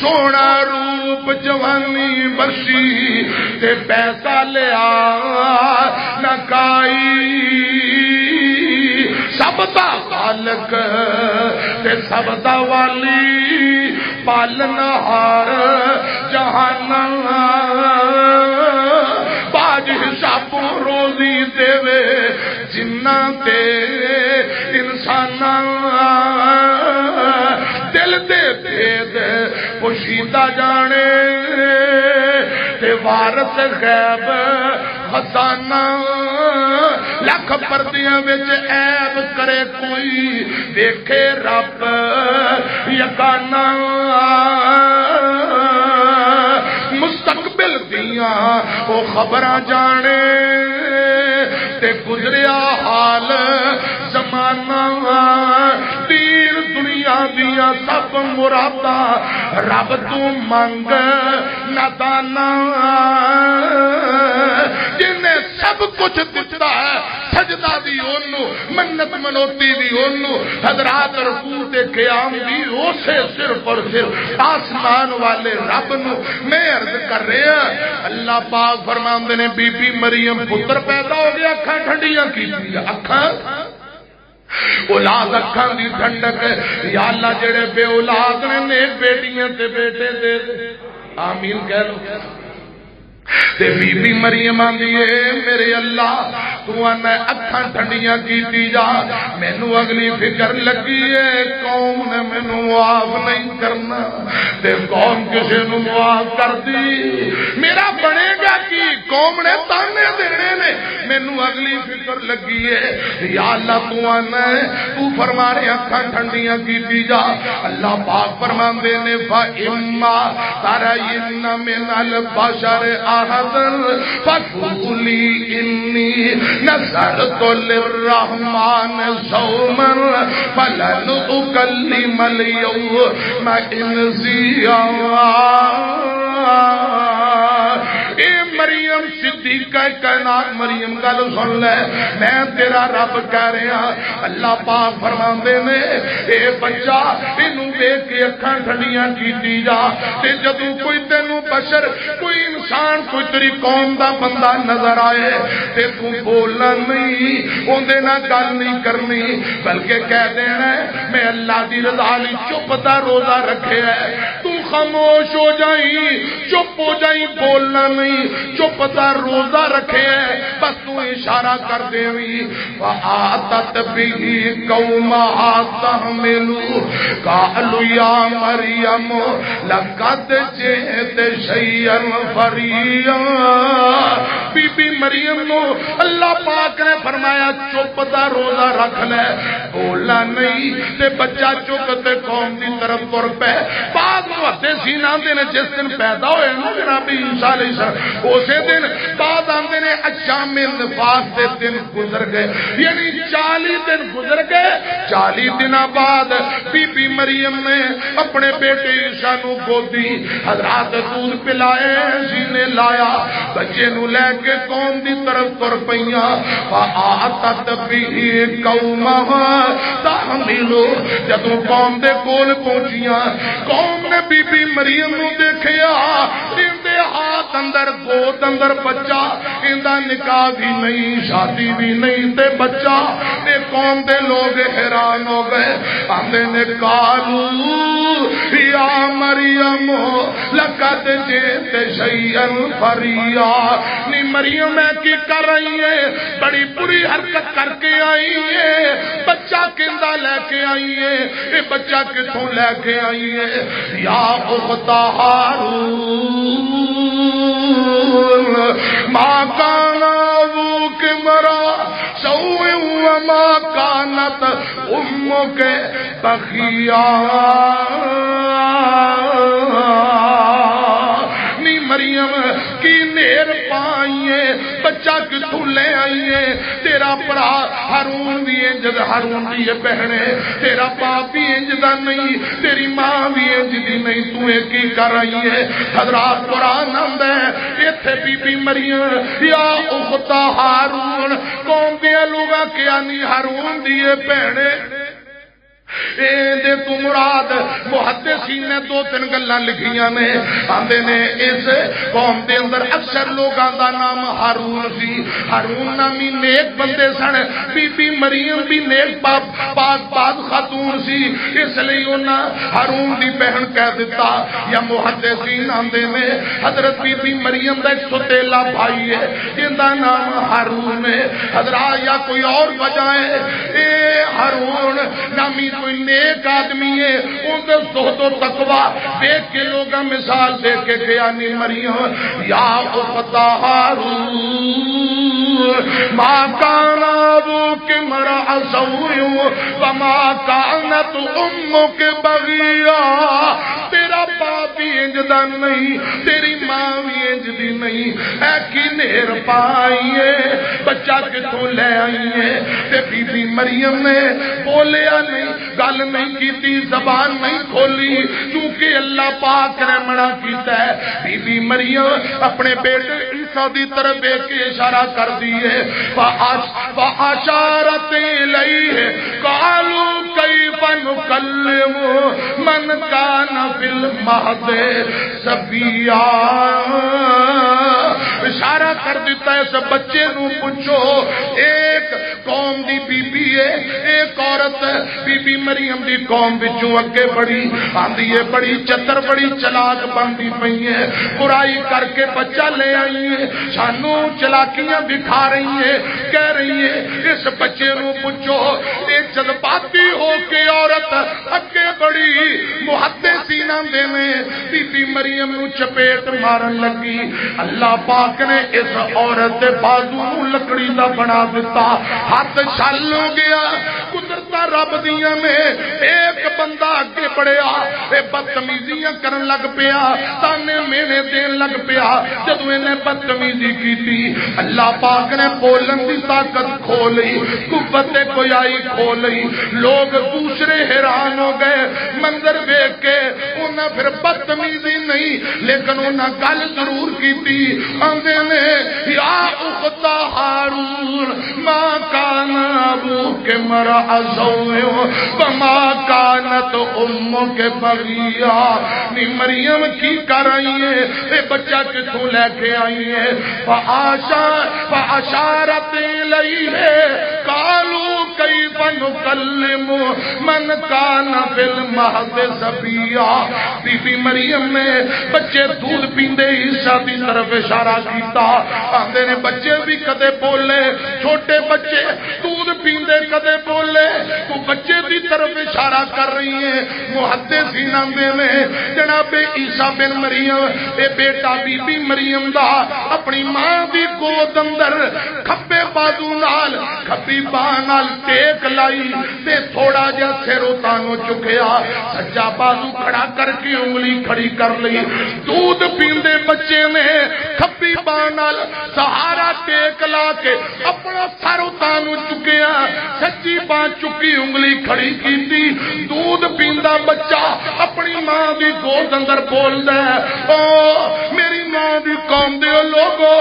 سونا روپ روپ جوانی بخشی تے پیسہ لیا نہ کائی سب دا خالق تے سب دا والی پالنہار جہان باج حساب روزی دے وے جنہ تے انسان دل دے بھید پوشیدہ جانے تے وارث غیب خزانہ لکھ پردیاں وچ عیب کرے کوئی دیکھے رب یکانا مستقبل دیاں وہ خبراں جانے تے گزریا حال زمانہ تیر دنیا دیا سب مرادا رب تو منگ نادانا جنہیں سب کچھ دتا ہے سجدہ دی اونو منت منوتی دی اونو حضرات رکوع تے قیام دی اسے صرف اور صرف آسمان والے رب نو میں عرض کر رہے ہیں اللہ پاک فرماندے نے بی بی مریم پتر پیدا ہو گیا اکھاں ٹھنڈیاں کیتی اکھاں اولاد اکھاں دی ٹھنڈک یا اللہ جڑے بے اولاد نے نیک بیٹیاں تے بیٹے دے آمین کہہ لو تے بی بی مریم آندیے میرے اللہ تو میں اکھاں ٹھنڈیاں کیتی جا مینوں اگلی فکر لگی ہے قوم نے مینوں معاف نہیں کرنا تے قوم کسے نوں معاف کر دی میرا بنے گا کی قوم نے تانے دینے نے مینوں اگلی فکر لگی ہے یا اللہ تو فرما رہے اکھاں ٹھنڈیاں کیتی جا اللہ پاک فرماندے نے فَإِمَّا تَرَيِنَّ مِنَ الْبَشَرِ أَحَدًا فَقُولِي إِنِّي نَذَرْتُ لِلرَّحْمَنِ صَوْمًا فَلَنْ أُكَلِّمَ الْيَوْمَ إِنْسِيًّا مریم صدیقہ کائنات مریم گل سن لے میں تیرا رب کہہ رہا اللہ پاک فرماندے نے اے بچہ تینوں ویکھ کے اکھاں ٹھنڈیاں کیتی جا تے جدوں کوئی تینوں بشر کوئی انسان کوئی تیری قوم دا بندہ نظر آئے تے تو بولنا نہیں اوندے نال گل نہیں کرنی بلکہ کہہ دینا میں اللہ دی رضا لئی چپ دا روزہ رکھیا ہے تو خاموش ہو جائیں چپ ہو جائیں بولنا نہیں چپ دا روزہ رکھے ہیں بس تو اشارہ کر دے وی وآتت بھی قومہا تحملو قالوا یا مریم لقد جئت شیئا فریا بی بی مریم نو اللہ پاک نے فرمایا چپ دا روزہ رکھ لے بولنا نہیں تے بچہ چپ تے قوم دی طرف تر پے بعد وقتے سینہ دینے جس دن پیدا ہوئے نا جناب عیسیٰ علیہ السلام اسی دن بعد آندے نے اجام نفاس دے دن گزر گئے یعنی 40 دن گزر گئے 40 دن بعد بی بی مریم نے اپنے بیٹے عیسیٰ نو گودی حضرات دودھ پلائے سینے لایا بچے نو لے کے قوم دی طرف تر پئیاں فآتت بھی قومہا تحملو جدوں قوم دے کول پہنچیاں قوم نے بی بی مریم نو دیکھیا اندے ہاتھ اندر گود اندر بچہ اندہ نکاح بھی نہیں شادی بھی نہیں تے بچہ تے قوم دے لوگ حیران ہو گئے آندے نے کالو یا مریم لقد جئت شیئا فریا نی مریم میں کی کر رہی ہے بڑی بری حرکت کر کے آئی ہے بچہ کندہ لے کے آئی ہے یہ بچہ کتوں لے کے آئی ہے یا اخت ہارون ما کان ابوک مرا سوء وما کانت امک بغیا نی مریم کی نیر پائیے بچہ کتوں لے آئیے تیرا پڑا ہارون بھی انجد ہارون بھی بہنے تیرا باپ بھی انجدہ نہیں تیری ماں بھی انجدی نہیں تو ایک ہی کر رہی ہے حضرات قرآن آمد ہے ایتھے بی بی مریم یا اختا ہارون قوم دیا لوگا کیا نہیں ہارون دیئے بہنے دے تو مراد محدثین نے دو تین گلاں لکھیاں نے آندے نے اس قوم دے اندر اکثر لوگاں دا نام ہارون سی ہارون نامی نیک بندے سن بی بی مریم بھی نیک پاک خاتون سی اس لیے انہاں ہارون دی بہن کہہ دیتا یا محدثین آندے نے حضرت بی بی مریم دا ایک ستیلا بھائی ہے جن دا نام ہارون ہے حضرات یا کوئی اور وجہ ہے اے ہارون نامی کوئی نیک آدمی ہے ان دے زہد و تقوی دیکھ کے لوگا مثال دے کے گیا نہیں مریم یا اخت ہارون ما کان ابوک امرأ سوء وما کانت امک بغیا تیرا باپ بھی انجدہ نہیں تیری ماں بھی انجدی نہیں اے کی نہر پائی ہے بچہ کتوں لے آئی ہے تے بی بی مریم نے بولیا نہیں گل نہیں کیتی زبان نہیں کھولی کیونکہ اللہ پاک نے منع کیتا ہے بی بی مریم اپنے بیٹے عیسیٰ دی طرف دیکھ کے اشارہ کر دیئے فَأَشَارَتْ إِلَيْهِ قَالُوا كَيْفَ نُكَلِّمُ مَنْ كَانَ فِي الْمَهْدِ صَبِيًّا اشارہ کر دیتا ہے سب بچے نو پوچھو ایک قوم دی بی بی ہے ایک عورت بی بی مریم دی قوم بچوں اگے بڑی آندھی ہے بڑی چتر بڑی چلاک بندی پئی ہے برائی کر کے بچہ لے آئی ہے سانو چلاکیاں دکھا رہی ہے کہہ رہی ہے اس بچے نو پوچھو ایک جذباتی ہو کے عورت اگے بڑی محدثین دے میں بی بی مریم نو چپیٹ مارن لگی اللہ پاک نے اس عورت دے بازو لکڑی دا بنا دیتا ہاتھ چھل ہو گیا قدرت رب دیاں میں ایک بندہ اگے بڑھیا اے بدتمیزیاں کرن لگ پیا تانے مینے دین لگ پیا جدوں انہیں بدتمیزی کیتی اللہ پاک نے بولن دی طاقت کھولی قوت گویائی کھولی لوگ دوسرے حیران ہو گئے منظر دیکھ کے انہیں پھر بدتمیزی نہیں لیکن انہیں گل ضرور کیتی آندے نے یا اخت ہارون ما کان ابوک امرأ سوء وما کانت امک بغیا نی مریم کی کر آئی ہے اے بچہ کتوں لے کے آئی ہے فاشارت الیہ قالوا کیف نکلم من کان فی المہد صبیا بی بی مریم نے بچے دودھ پیندے عیسیٰ دی طرف اشارہ کیتا آندے نے بچے بھی کدے بولے چھوٹے بچے دودھ پیندے کدے بولے تو بچے دی طرف اشارہ کر رہی ہیں محدثین آندے نے جناب عیسیٰ بن مریم اے بیٹا بی بی مریم دا اپنی ماں دی گود اندر کھبے بازو نال کھبی باں نال ٹیک لائی تے تھوڑا جا سر اتانو چکیا سجا بازو کھڑا کر کے انگلی کھڑی کر لی دودھ پیندے بچے نے کھبی باں نال سہارا ٹیک لا کے اپنا سر اتانو چکیا سچی باں چکی انگلی کھڑی کیتی دودھ پیندا بچہ اپنی ماں دی گود اندر بول دے او میری ماں دی قوم دے لوگو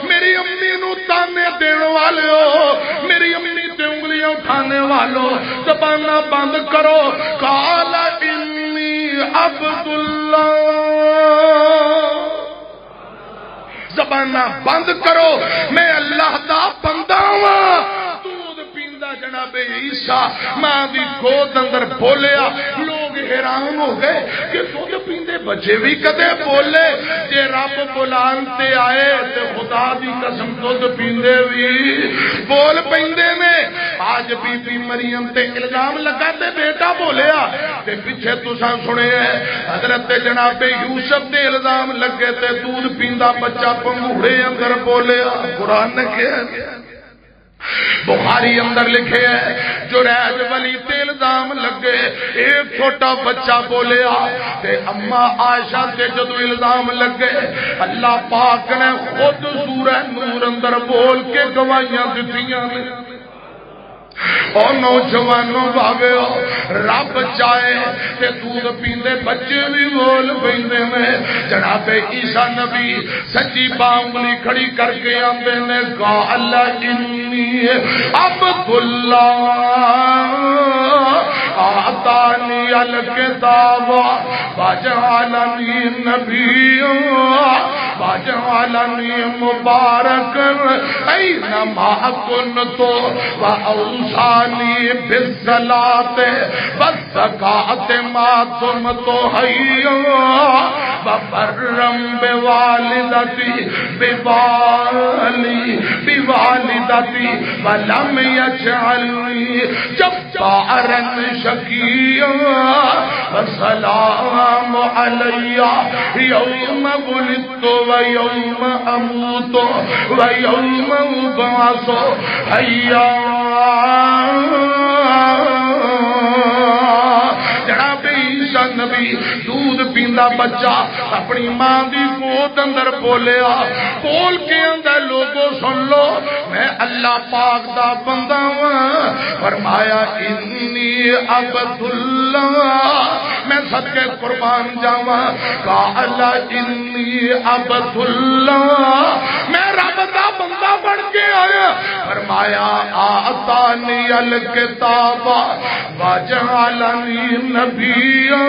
میری امی نو تانے دین والے ہو میری امی تے انگلیاں اٹھانے والو زبانہ بند کرو قال انی عبداللہ زبانہ بند کرو میں اللہ دا بندہ ہوں جناب عیسیٰ ماں دی گود اندر بولیا لوگ حیران ہو گئے کہ دودھ پیندے بچے بھی کدے بولے جے رب بلان تے آئے تے خدا دی قسم دودھ پیندے بھی بول پیندے میں آج بی بی مریم تے الزام لگا تے بیٹا بولیا تے پیچھے تساں سنے ہیں حضرت جناب یوسف تے الزام لگے تے دودھ پیندا بچہ پنگوڑے اندر بولیا قرآن نے کہا بخاری اندر لکھے ہے جو ریج ولی تے الزام لگے ایک چھوٹا بچہ بولیا تے اما عائشہ تے جدو الزام لگے اللہ پاک نے خود سورہ نور اندر بول کے گواہیاں دتیاں نے اور نوجوانوں بھاگو رب چاہے تے دودھ پیندے بچے بھی بول پیندے میں جناب عیسیٰ نبی سچی بانگلی کھڑی کر کے آندے نے قال انی عبداللہ آتانی الکتاب وجعلنی نبیا وجعلنی مبارکا اینما کنت واوصانی بالصلاۃ والزکاۃ ما دمت حیا وبرا بوالدتی بوالدتی ولم یجعلنی جبارا شقیا والسلام علی یوم ولدت ویوم اموت ویوم ابعث حیا۔ جناب عیسیٰ نبی دودھ پیندا بچہ اپنی ماں دی گود اندر بولیا، بول کے اندر لوگوں سن لو میں اللہ پاک دا بندہ ہوں۔ فرمایا انی عبد اللہ، میں صدقے قربان جاواں، قال انی عبد اللہ، میں رب دا بندہ بن کے آیا۔ فرمایا آتانی الکتاب وجعلنی نبیا،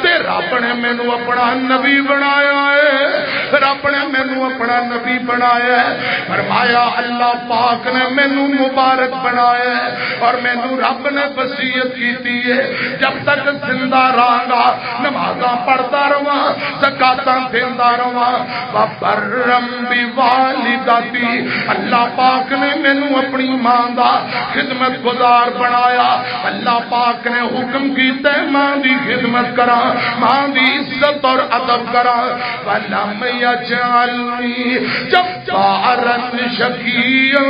تے رب نے مینوں اپنا نبی بنایا ہے، رب نے مینوں اپنا نبی بنایا ہے۔ فرمایا اللہ پاک نے مینوں مبارک بنایا ہے اور مینوں رب نے وصیت کیتی ہے جب تک زندہ رہاں گا نمازاں پڑھتا رہواں، زکاتاں دیندا رہواں، وبرم بوالدتی، اللہ پاک نے مینوں اپنی ماں دا خدمت گزار بنایا۔ اللہ پاک نے حکم کیتا ہے ماں دی خدمت کراں، ماں دی عزت اور ادب کراں۔ ولم یجعلنی جبارا شقیا،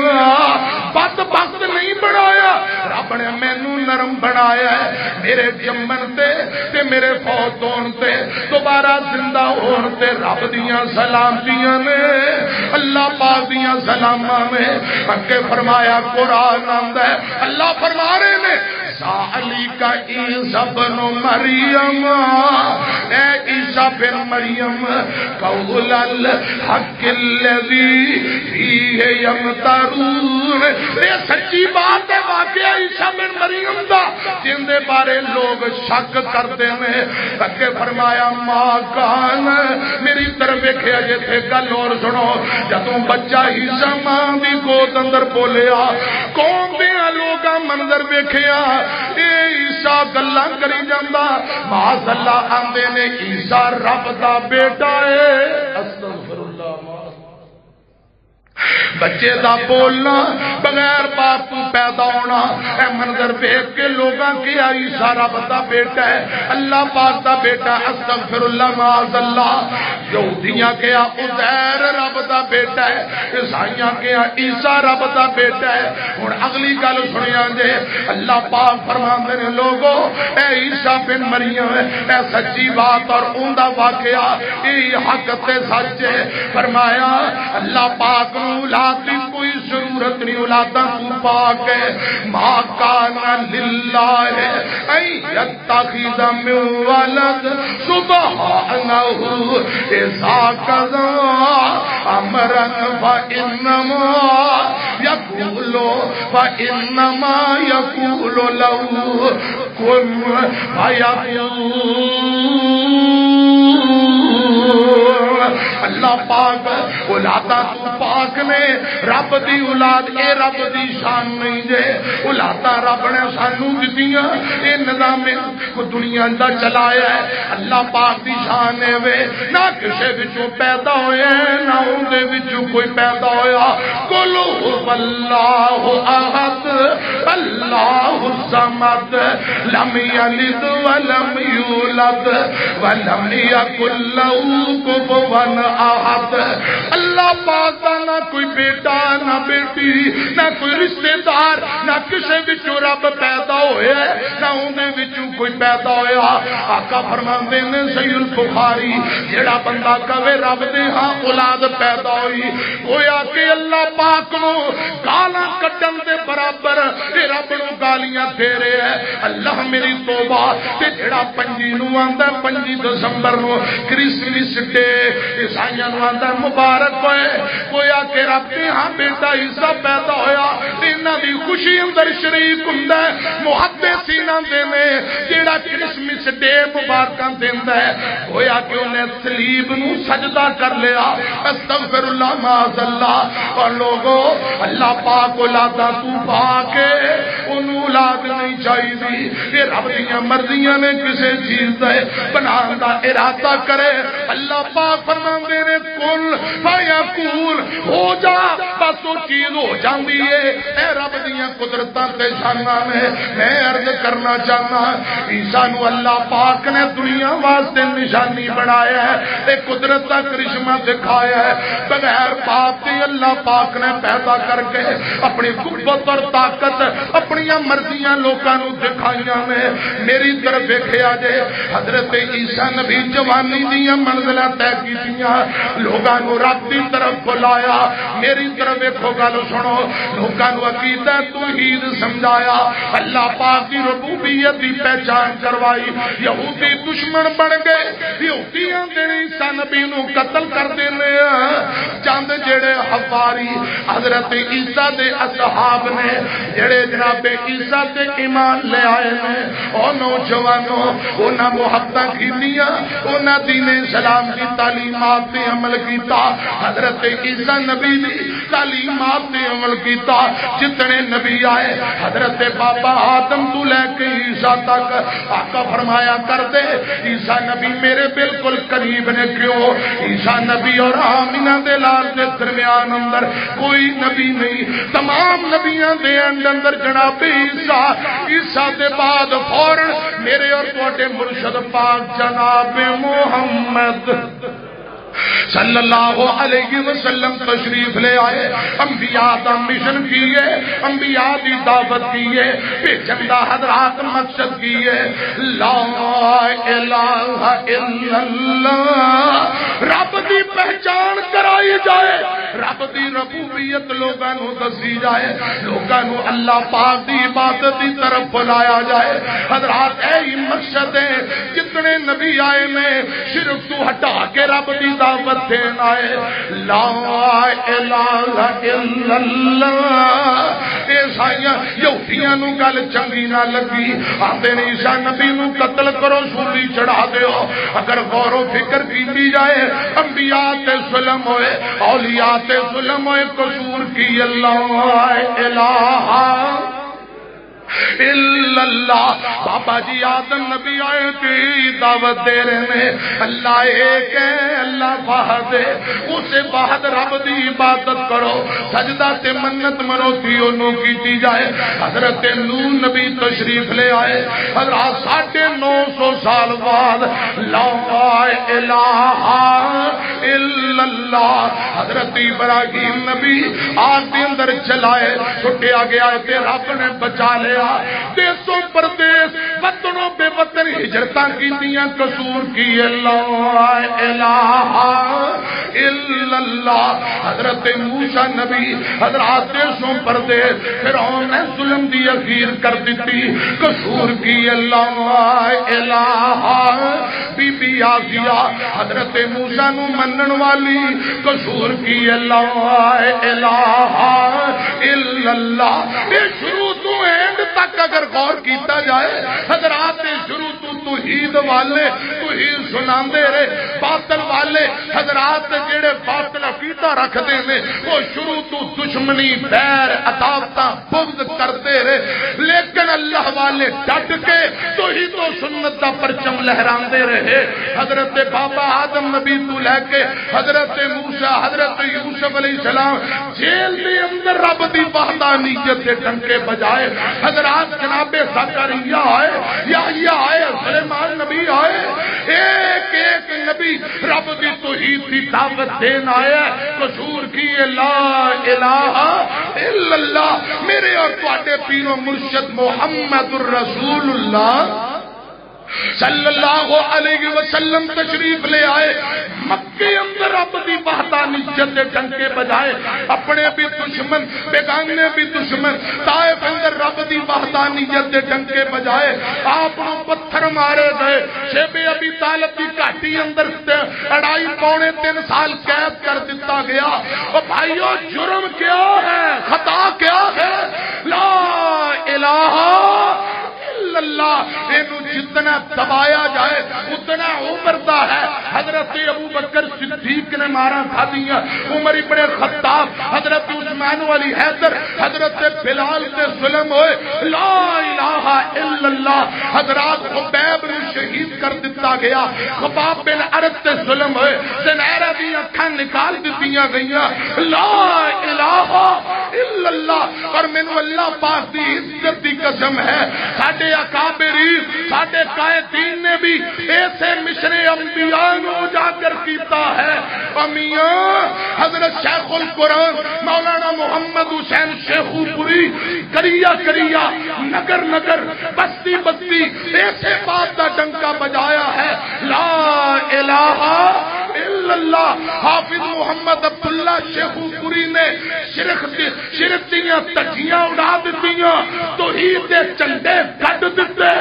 بدبخت نہیں بنایا، رب نے مینوں نرم بنایا ہے۔ میرے جمن تے میرے فوت ہون تے دوبارہ زندہ ہون تے رب دیاں سلامتیاں نے، اللہ پاک دیاں سلاماں نے۔ کہ فرمایا قرآن آندا ہے، اللہ فرما رہے نے ذالک عیسی بن مریم، اے عیسی بن مریم قول الحق الذی فیہ یمترون، یہ سچی بات ہے واقعہ عیسی بن مریم دا جن دے بارے لوگ شک کرتے ہیں۔ کہ فرمایا ماں کان، میری طرف ویکھیا جے تھے گل اور سنو، جدوں بچہ عیسی ماں دی گود اندر بولیا قوم دیاں لوگاں منظر ویکھیا، اے عیسیٰ گلاں کری جاندا، معاذ اللہ آندے نے عیسیٰ رب دا بیٹا ہے۔ استغفر اللہ۔ بچے دا بولنا، بغیر باپ تو پیدا ہونا، اے منظر دیکھ کے لوگاں کیا عیسیٰ رب دا بیٹا ہے، اللہ پاک دا بیٹا۔ استغفر اللہ معاذ اللہ۔ یہودیاں کیا عزیر رب دا بیٹا ہے، عیسائیاں کیا عیسیٰ رب دا بیٹا ہے۔ اور اگلی گل سنیا جے، اللہ پاک فرماندے نے لوگو اے عیسیٰ بن مریم اے سچی بات اور اوندا واقعہ یہ حق تے سچ ہے۔ فرمایا اللہ پاک اولاد کی کوئی ضرورت نہیں، اولاداں تو پاک ہے۔ ما کان للہ ان یتخذ من ولد سبحانہ اذا قضى امرا فانما یقول له کن فیکون۔ اللہ پاک اولاداں تو پاک نے، رب دی اولاد اے رب دی شان نہیں جے، اولاداں رب نے سانو دتیاں، اے نظام دنیا دا چلایا ہے، اللہ پاک دی شان ہے وے، نہ کسے وچوں پیدا ہویا نہ اون دے وچوں کوئی پیدا ہویا۔ قل هو اللہ احد اللہ الصمد لم یلد ولم یولد ولم یکن له کفوا احد۔ اللہ پاک دا نہ کوئی بیٹا نہ بیٹی نہ کوئی رشتہ دار، نہ کسے وچوں رب پیدا ہویا نہ اون دے وچوں کوئی پیدا ہویا۔ آقا فرماندے نے صحیح البخاری، جڑا بندہ کہے رب دے ہاں اولاد پیدا ہوئی، گویا کہ اللہ پاک نو گالاں کڈن دے برابر اے رب نو گالیاں دے رہے ہیں۔ اللہ میری توبہ، تے جڑا 5 نو آندا 5 دسمبر نو کرسمس ڈے، عیسائی عیسائیاں نو آندا مبارک ہوئے گویا کہ رب دے ہاں بیٹا عیسیٰ پیدا ہویا انہاں دی خوشی اندر شریک ہوندا ہے محدثین دے نے جیڑا کرسمس ڈے مبارکاں دیندا ہے گویا کہ انہیں صلیب نو سجدہ کر لیا استغفر اللہ معاذ اللہ اور لوگوں اللہ پاک اولادا تو پاک ہے انہوں اولاد نہیں چاہیے یہ رب دیاں مرضیاں نے کسے چیز دے بنان دا ارادہ کرے اللہ پاک فرماندے نے کل فیکون ہو جا بس وہ چیز ہو جاندی ہے اے رب دیاں قدرتاں تے شاناں میں عرض کرنا چاہنا عیسیٰ نو اللہ پاک نے دنیا واسطے نشانی بنایا ہے ایک قدرت کا کرشمہ دکھایا ہے بغیر باپ کے اللہ پاک نے پیدا کر کے اپنی قوت اور طاقت اپنی مرضیاں لوگوں کو دکھائیاں نے میری طرف دیکھا جے حضرت عیسیٰ نبی جوانی دیا منزلیں طے کیتیاں لوگوں کو رب کی طرف بلایا میری طرف دیکھو گل سنو لوگوں کو عقیدہ توحید سمجھایا اللہ پاک کی ربوبیت کی پہچان کروائی یہودی دشمن بن گئے یہودیاں دے عیسیٰ نبی نو قتل کر دینے چند جڑے حواری حضرت عیسیٰ دے اصحاب نے جڑے جناب عیسیٰ تے ایمان لے آئے نے او نوجوانوں انہاں محبتاں کیتیاں انہاں دین اسلام کی تعلیمات تے عمل کیتا حضرت عیسیٰ نبی دی تعلیمات تے عمل کیتا جتنے نبی آئے حضرت بابا آدم تو لے کے عیسیٰ تک آقا فرمایا کر دے عیسیٰ نبی میرے بالکل قریب نے کیوں عیسیٰ نبی اور آمینہ دے لال دے درمیان اندر کوئی نبی نہیں تمام نبیاں دے اندر جناب عیسیٰ دے بعد فوراً میرے اور تواڈے مرشد پاک جناب محمد صلی اللہ علیہ وسلم تشریف لے آئے انبیاء دا مشن کیے انبیاء دی دعوت کیے بھیجن دا حضرات مقصد کیے لا الہ الا اللہ رب دی پہچان کرائی جائے رب دی ربوبیت لوگاں نو دسی جائے لوگاں نو اللہ پاک دی عبادت دی طرف بلایا جائے حضرات اے مقصد ہے جتنے نبی آئے میں شرک تو ہٹا کے رب دی دعوت دینا ہے لا الہ الا اللہ عیسائیاں یہودیاں نو گل چنگی نہ لگی آندے نے عیسیٰ نبی نو قتل کرو سولی چڑھا دیو اگر غور و فکر کی جائے انبیاء تے ظلم ہوئے اولیاء تے ظلم ہوئے قصور کی اللہ الہ الا اللہ بابا جی آدم نبی آئے تھی دعوت دے رہے ہیں اللہ ایک ہے اللہ واحد ہے اسے واحد رب دی عبادت کرو سجدہ تے منت منوتی انہوں کیتی جائے حضرت نوح نبی تشریف لے آئے حضرت 950 سال بعد لا الہ الا اللہ حضرت ابراہیم نبی آگ کے اندر چلائے چھٹیا گیا تے رب نے بچا لیا دیسوں پردیس وطنوں بے وطن ہجرتاں کی دیاں قصور کی اللہ الہ الا اللہ حضرت موسیٰ نبی حضرات دیسوں پردیس فرعون نے ظلم دی اخیر کر دیتی قصور کی اللہ الہ بی بی آسیہ حضرت موسیٰ نو منن والی قصور کی اللہ الہ الا اللہ یہ شروع تو اینڈ تک اگر غور کیتا جائے حضرات شروع تو توحید والے توحید سناندے رہے باطل والے حضرات جڑے باطل عقیدہ رکھتے ہیں وہ شروع تو دشمنی بیر عداوتاں بغض کرتے رہے لیکن اللہ والے ڈٹ کے توحید و سنت دا پرچم لہراندے رہے حضرت بابا آدم نبی تو لے کے حضرت موسیٰ حضرت یوسف علیہ السلام جیل دے اندر رب دی وحدانیت دے ڈنکے بجائے حضرات جناب زکریا آئے یحییٰ آئے سلیمان نبی آئے ایک ایک نبی رب دی توحید کی دعوت دینا آیا قصور کی لا الہ الا اللہ میرے اور تواڈے پیر و مرشد محمد الرسول اللہ صلی اللہ علیہ وسلم تشریف لے آئے، مکے اندر رب دی وحدانیت دے ڈنکے بجائے، اپنے بھی دشمن بیگانے بھی دشمن، طائف اندر رب دی وحدانیت دے ڈنکے بجائے، آپ کو پتھر مارے گئے، شیب ابی طالب کی کاٹی اندر 2.5-3 سال قید کر دیتا گیا۔ اور بھائیو جرم کیا ہے، خطا کیا ہے؟ لا الہ الا اللہ، اینو جتنا دبایا جائے اتنا ابھرتا ہے۔ حضرت ابو بکر صدیق نے مارا کھا دیا، عمر ابن خطاب، حضرت عثمان والی حیدر، حضرت بلال سے ظلم ہوئے، لا الہ الا اللہ، حضرات خبیب نے شہید کر دیتا گیا، خباب بن عرد سے ظلم ہوئے، زنیرہ دی اکھاں نکال دیتیاں گئیاں، لا الہ الا اللہ۔ اور مینوں اللہ پاک دی عزت دی قسم ہے، ساڈے اکابری ساڈے قائدین نے بھی ایسے مشر انبیاء کو اجاگر کیتا ہے۔ امیاں حضرت شیخ القرآن مولانا محمد حسین شیخو پوری کریا کریا نگر نگر بستی بستی ایسے بات کا ڈنکا بجایا ہے، لا الہ الا اللہ۔ حافظ محمد عبداللہ شیخو پوری نے شرک دیاں تجیاں اڑا دیتیاں، توحید دے چنڈے گڈ دیتے،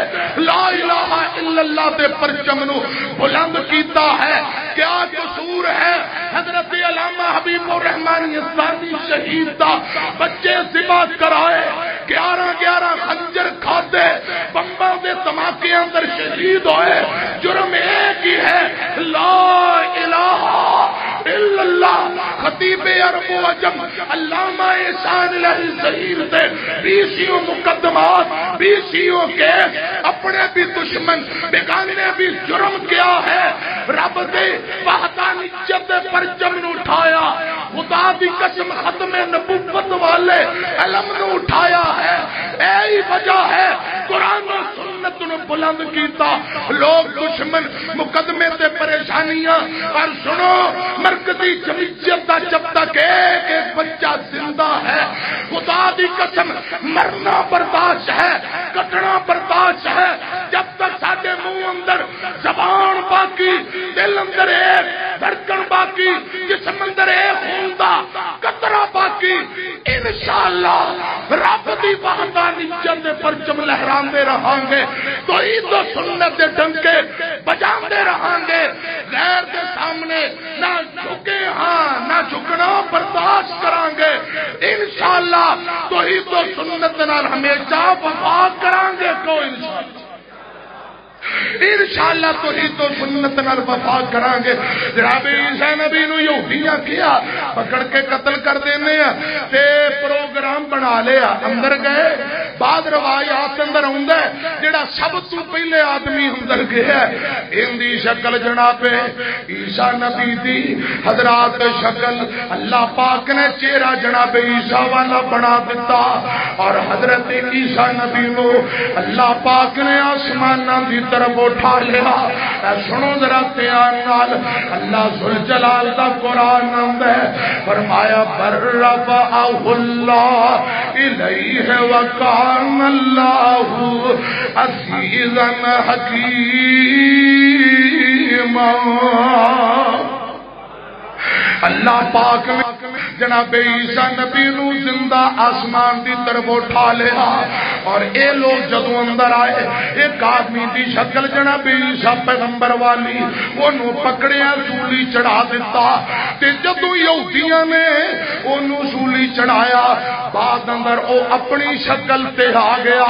لا الہ الا اللہ دے پرچم نو بلند کیتا ہے۔ کیا قصور ہے حضرت علامہ حبیب الرحمن یزدانی شہید دا، بچے ذبح کرائے، 11 خنجر کھاتے، بمبا دے دھماکے اندر شہید ہوئے، جرم ایک ہی ہے، لا الہ الا اللہ۔ خطیب عرب و عجم علامہ احسان الہی ظہیر سے 20 مقدمات، 20 کیس، اپنے بھی دشمن بیگانے بھی جرم کیا ہے، رب دے وحدانیت دے پرچم نو اٹھایا، خدا دی قسم ختم نبوت والے علم نو اٹھایا ہے، یہی وجہ ہے قرآن و سنت نو بلند کیتا۔ لوگ دشمن مقدمے تے پریشانیاں، اور سنو مرکزی جمعیت دا جب تک ایک بچہ زندہ ہے، خدا دی قسم مرنا برداشت ہے، کٹنا برداشت ہے، جب تک ساڈے منہ اندر زبان باقی، دل اندر ایک دھڑکن باقی، جسم اندر ایک خون دا قطرہ باقی، انشاءاللہ رب دی وحدانیت دے پرچم لہراندے رہاں گے، توحید و سنت دے ڈنکے بجاندے رہاں گے، غیر دے سامنے نہ جھکے ہاں نہ جھکنا برداشت کران گے، انشاءاللہ توحید و سنت نال ہمیشہ وفا کران گے، کوئی انشاءاللہ توحید و سنت نال وفا کران گے۔ جناب عیسیٰ نبی نو یہودیاں کیا پکڑ کے قتل کر دینے تے پروگرام بنا لیا، اندر گئے، بعد روایات اندر ہوندا ہے جڑا سب تو پہلے آدمی اندر گیا ان دی شکل جناب عیسیٰ نبی دی حضرات شکل اللہ پاک نے چہرہ جناب عیسیٰ والا بنا دیتا، اور حضرت عیسیٰ نبی نو اللہ پاک نے آسماناں دی طرف اٹھا لیا۔ سنو ذرا دھیان نال، اللہ ذوالجلال دا قرآن آندا ہے، فرمایا برفعہ اللہ الیہ وکان اللہ عزیزا حکیما۔ اللہ پاک نے جناب عیسیٰ نبی نو زندہ آسمان دی طرف اٹھا لیا، اور اے لوگ جدو اندر آئے، ایک آدمی دی شکل جناب عیسیٰ پیغمبر والی انہوں پکڑیا سولی چڑھا دیتا، تے جدو یہودیاں نے انہوں سولی چڑھایا، بعد اندر او اپنی شکل تے آ گیا،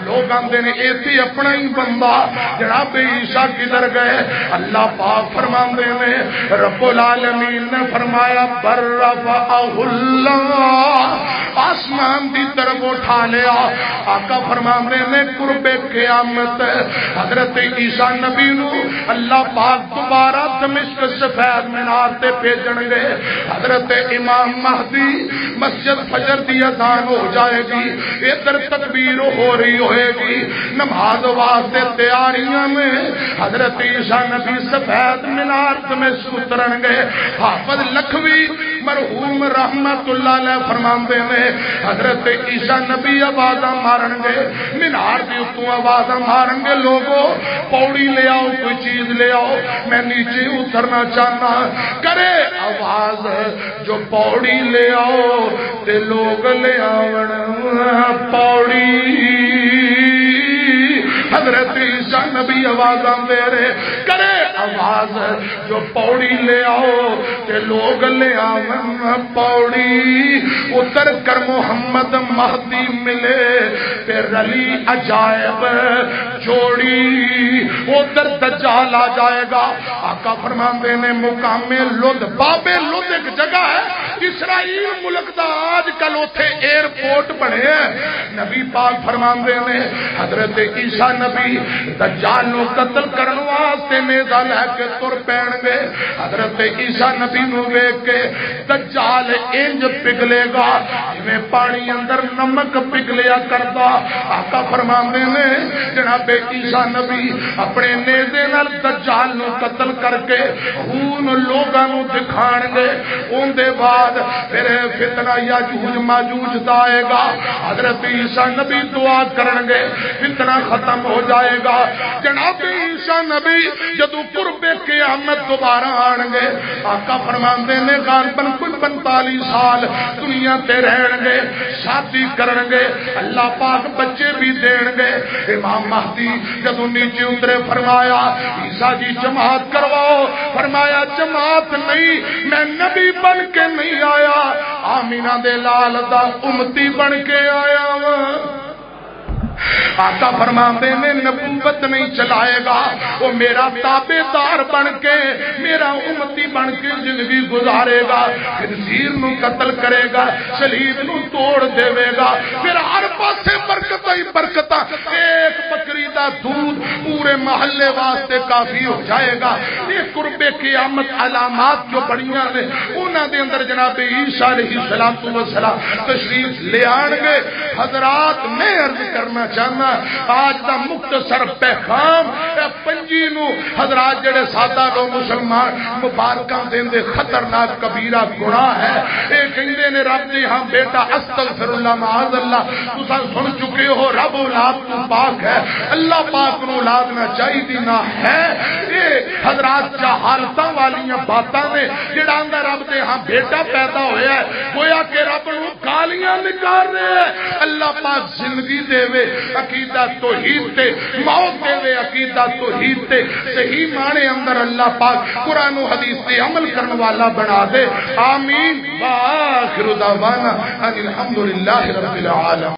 لوگ آندے نے ایتھی اپنا ہی بندہ جناب عیسیٰ کدھر گئے؟ اللہ پاک فرماندے نے رب العالمین نے فرمایا برفعہ اللہ، آسمان دی طرف اٹھا لیا۔ آقا فرماندے نے قرب قیامت حضرت عیسیٰ نبی نو اللہ پاک دوبارہ دمشق سفید مینار تے بھیجن گے، حضرت امام مہدی مسجد فجر دی اذان ہو جائے گی، ادھر تکبیر ہو رہی ہوئے گی، نماز واسطے تیاریاں میں حضرت عیسیٰ نبی سفید مینار دمشق اترن گے۔ حافظ لکھوی مرحوم رحمت اللہ علیہ فرماندے نے حضرت عیسیٰ نبی آوازاں مارن گے مینار دی اتوں آوازاں مارن گے لوگوں پوڑی لے آؤ کوئی چیز لے آؤ میں نیچے اترنا چاہنا کرے آواز جو پوڑی لے آؤ تے لوگ لے آون پوڑی حضرت عیسیٰ نبی آوازاں دے رہے کرے آواز جو پوڑی لے آؤ تے لوگ لے آون پوڑی اتر کر محمد مہدی ملے پھر علی عجائب جوڑی ادھر دجال آ جائے گا آقا فرماندے نے مقام لد بابے لد ایک جگہ ہے اسرائیل ملک دا آج کل اوتھے ایئرپورٹ بنے ہیں نبی پاک فرماندے نے حضرت عیسیٰ نبی دجال نو قتل کرن واسطے نیزہ لے کے تر پین گے حضرت عیسیٰ نبی نو ویکھ کے دجال انج پگھلے گا جویں پانی اندر نمک پگھلیا کردا آقا فرماندے نے جناب عیسیٰ نبی اپنے نیزے نال دجال نو قتل کر کے خون لوگاں نو دکھان گے اون دے بعد پھر فتنہ یاجوج ماجوج دا آئے گا حضرت عیسیٰ نبی دعا کرن گے فتنہ ختم ہو جائے گا جناب عیسیٰ نبی جدو قرب قیامت دوبارہ آن گے آقا فرماندے نے غالباً کوئی 45 سال دنیا تے رہن گے شادی کرن گے اللہ پاک بچے بھی دین گے امام مہدی جدو نیچے اترے فرمایا عیسیٰ جی جماعت کرواؤ فرمایا جماعت نہیں میں نبی بن کے نہیں آیا آمینہ دے لال دا امتی بن کے آیا ہوں آقا فرماندے نے نبوت نہیں چلائے گا وہ میرا تابع دار بن کے میرا امتی بن کے زندگی گزارے گا خنزیر نو قتل کرے گا شلیب نو توڑ دے گا پھر ہر پاسے برکتاں ہی برکتاں ایک بکری دا دودھ پورے محلے واسطے کافی ہو جائے گا یہ قرب قیامت علامات جو بڑیاں نے انہاں دے اندر جناب عیسیٰ علیہ السلام تشریف لے آن گے حضرات میں عرض کرنا چاہنا آج دا مختصر پیغام پنجی نو حضرات جڑے سادہ لوگ مسلمان مبارکاں دیندے خطرناک کبیرہ گناہ ہے اے کہندے نے رب دی ہاں بیٹا استغفر اللہ معاذ اللہ تساں سن چکے ہو رب اولاد تو پاک ہے اللہ پاک نو اولاد نہ چاہیے نہ ہے اے حضرات جہالتاں والیاں باتاں نے جڑا آندا رب دے ہاں بیٹا پیدا ہویا ہے گویا کہ رب نو گالیاں نکال رہے ہیں اللہ پاک زندگی دے وے عقیدہ توحید تے موت دے وے عقیدہ توحید تے صحیح معنی اندر اللہ پاک قرآن و حدیث تے عمل کرنے والا بنا دے آمین وآخر دعوانا ان الحمدللہ رب العالمین.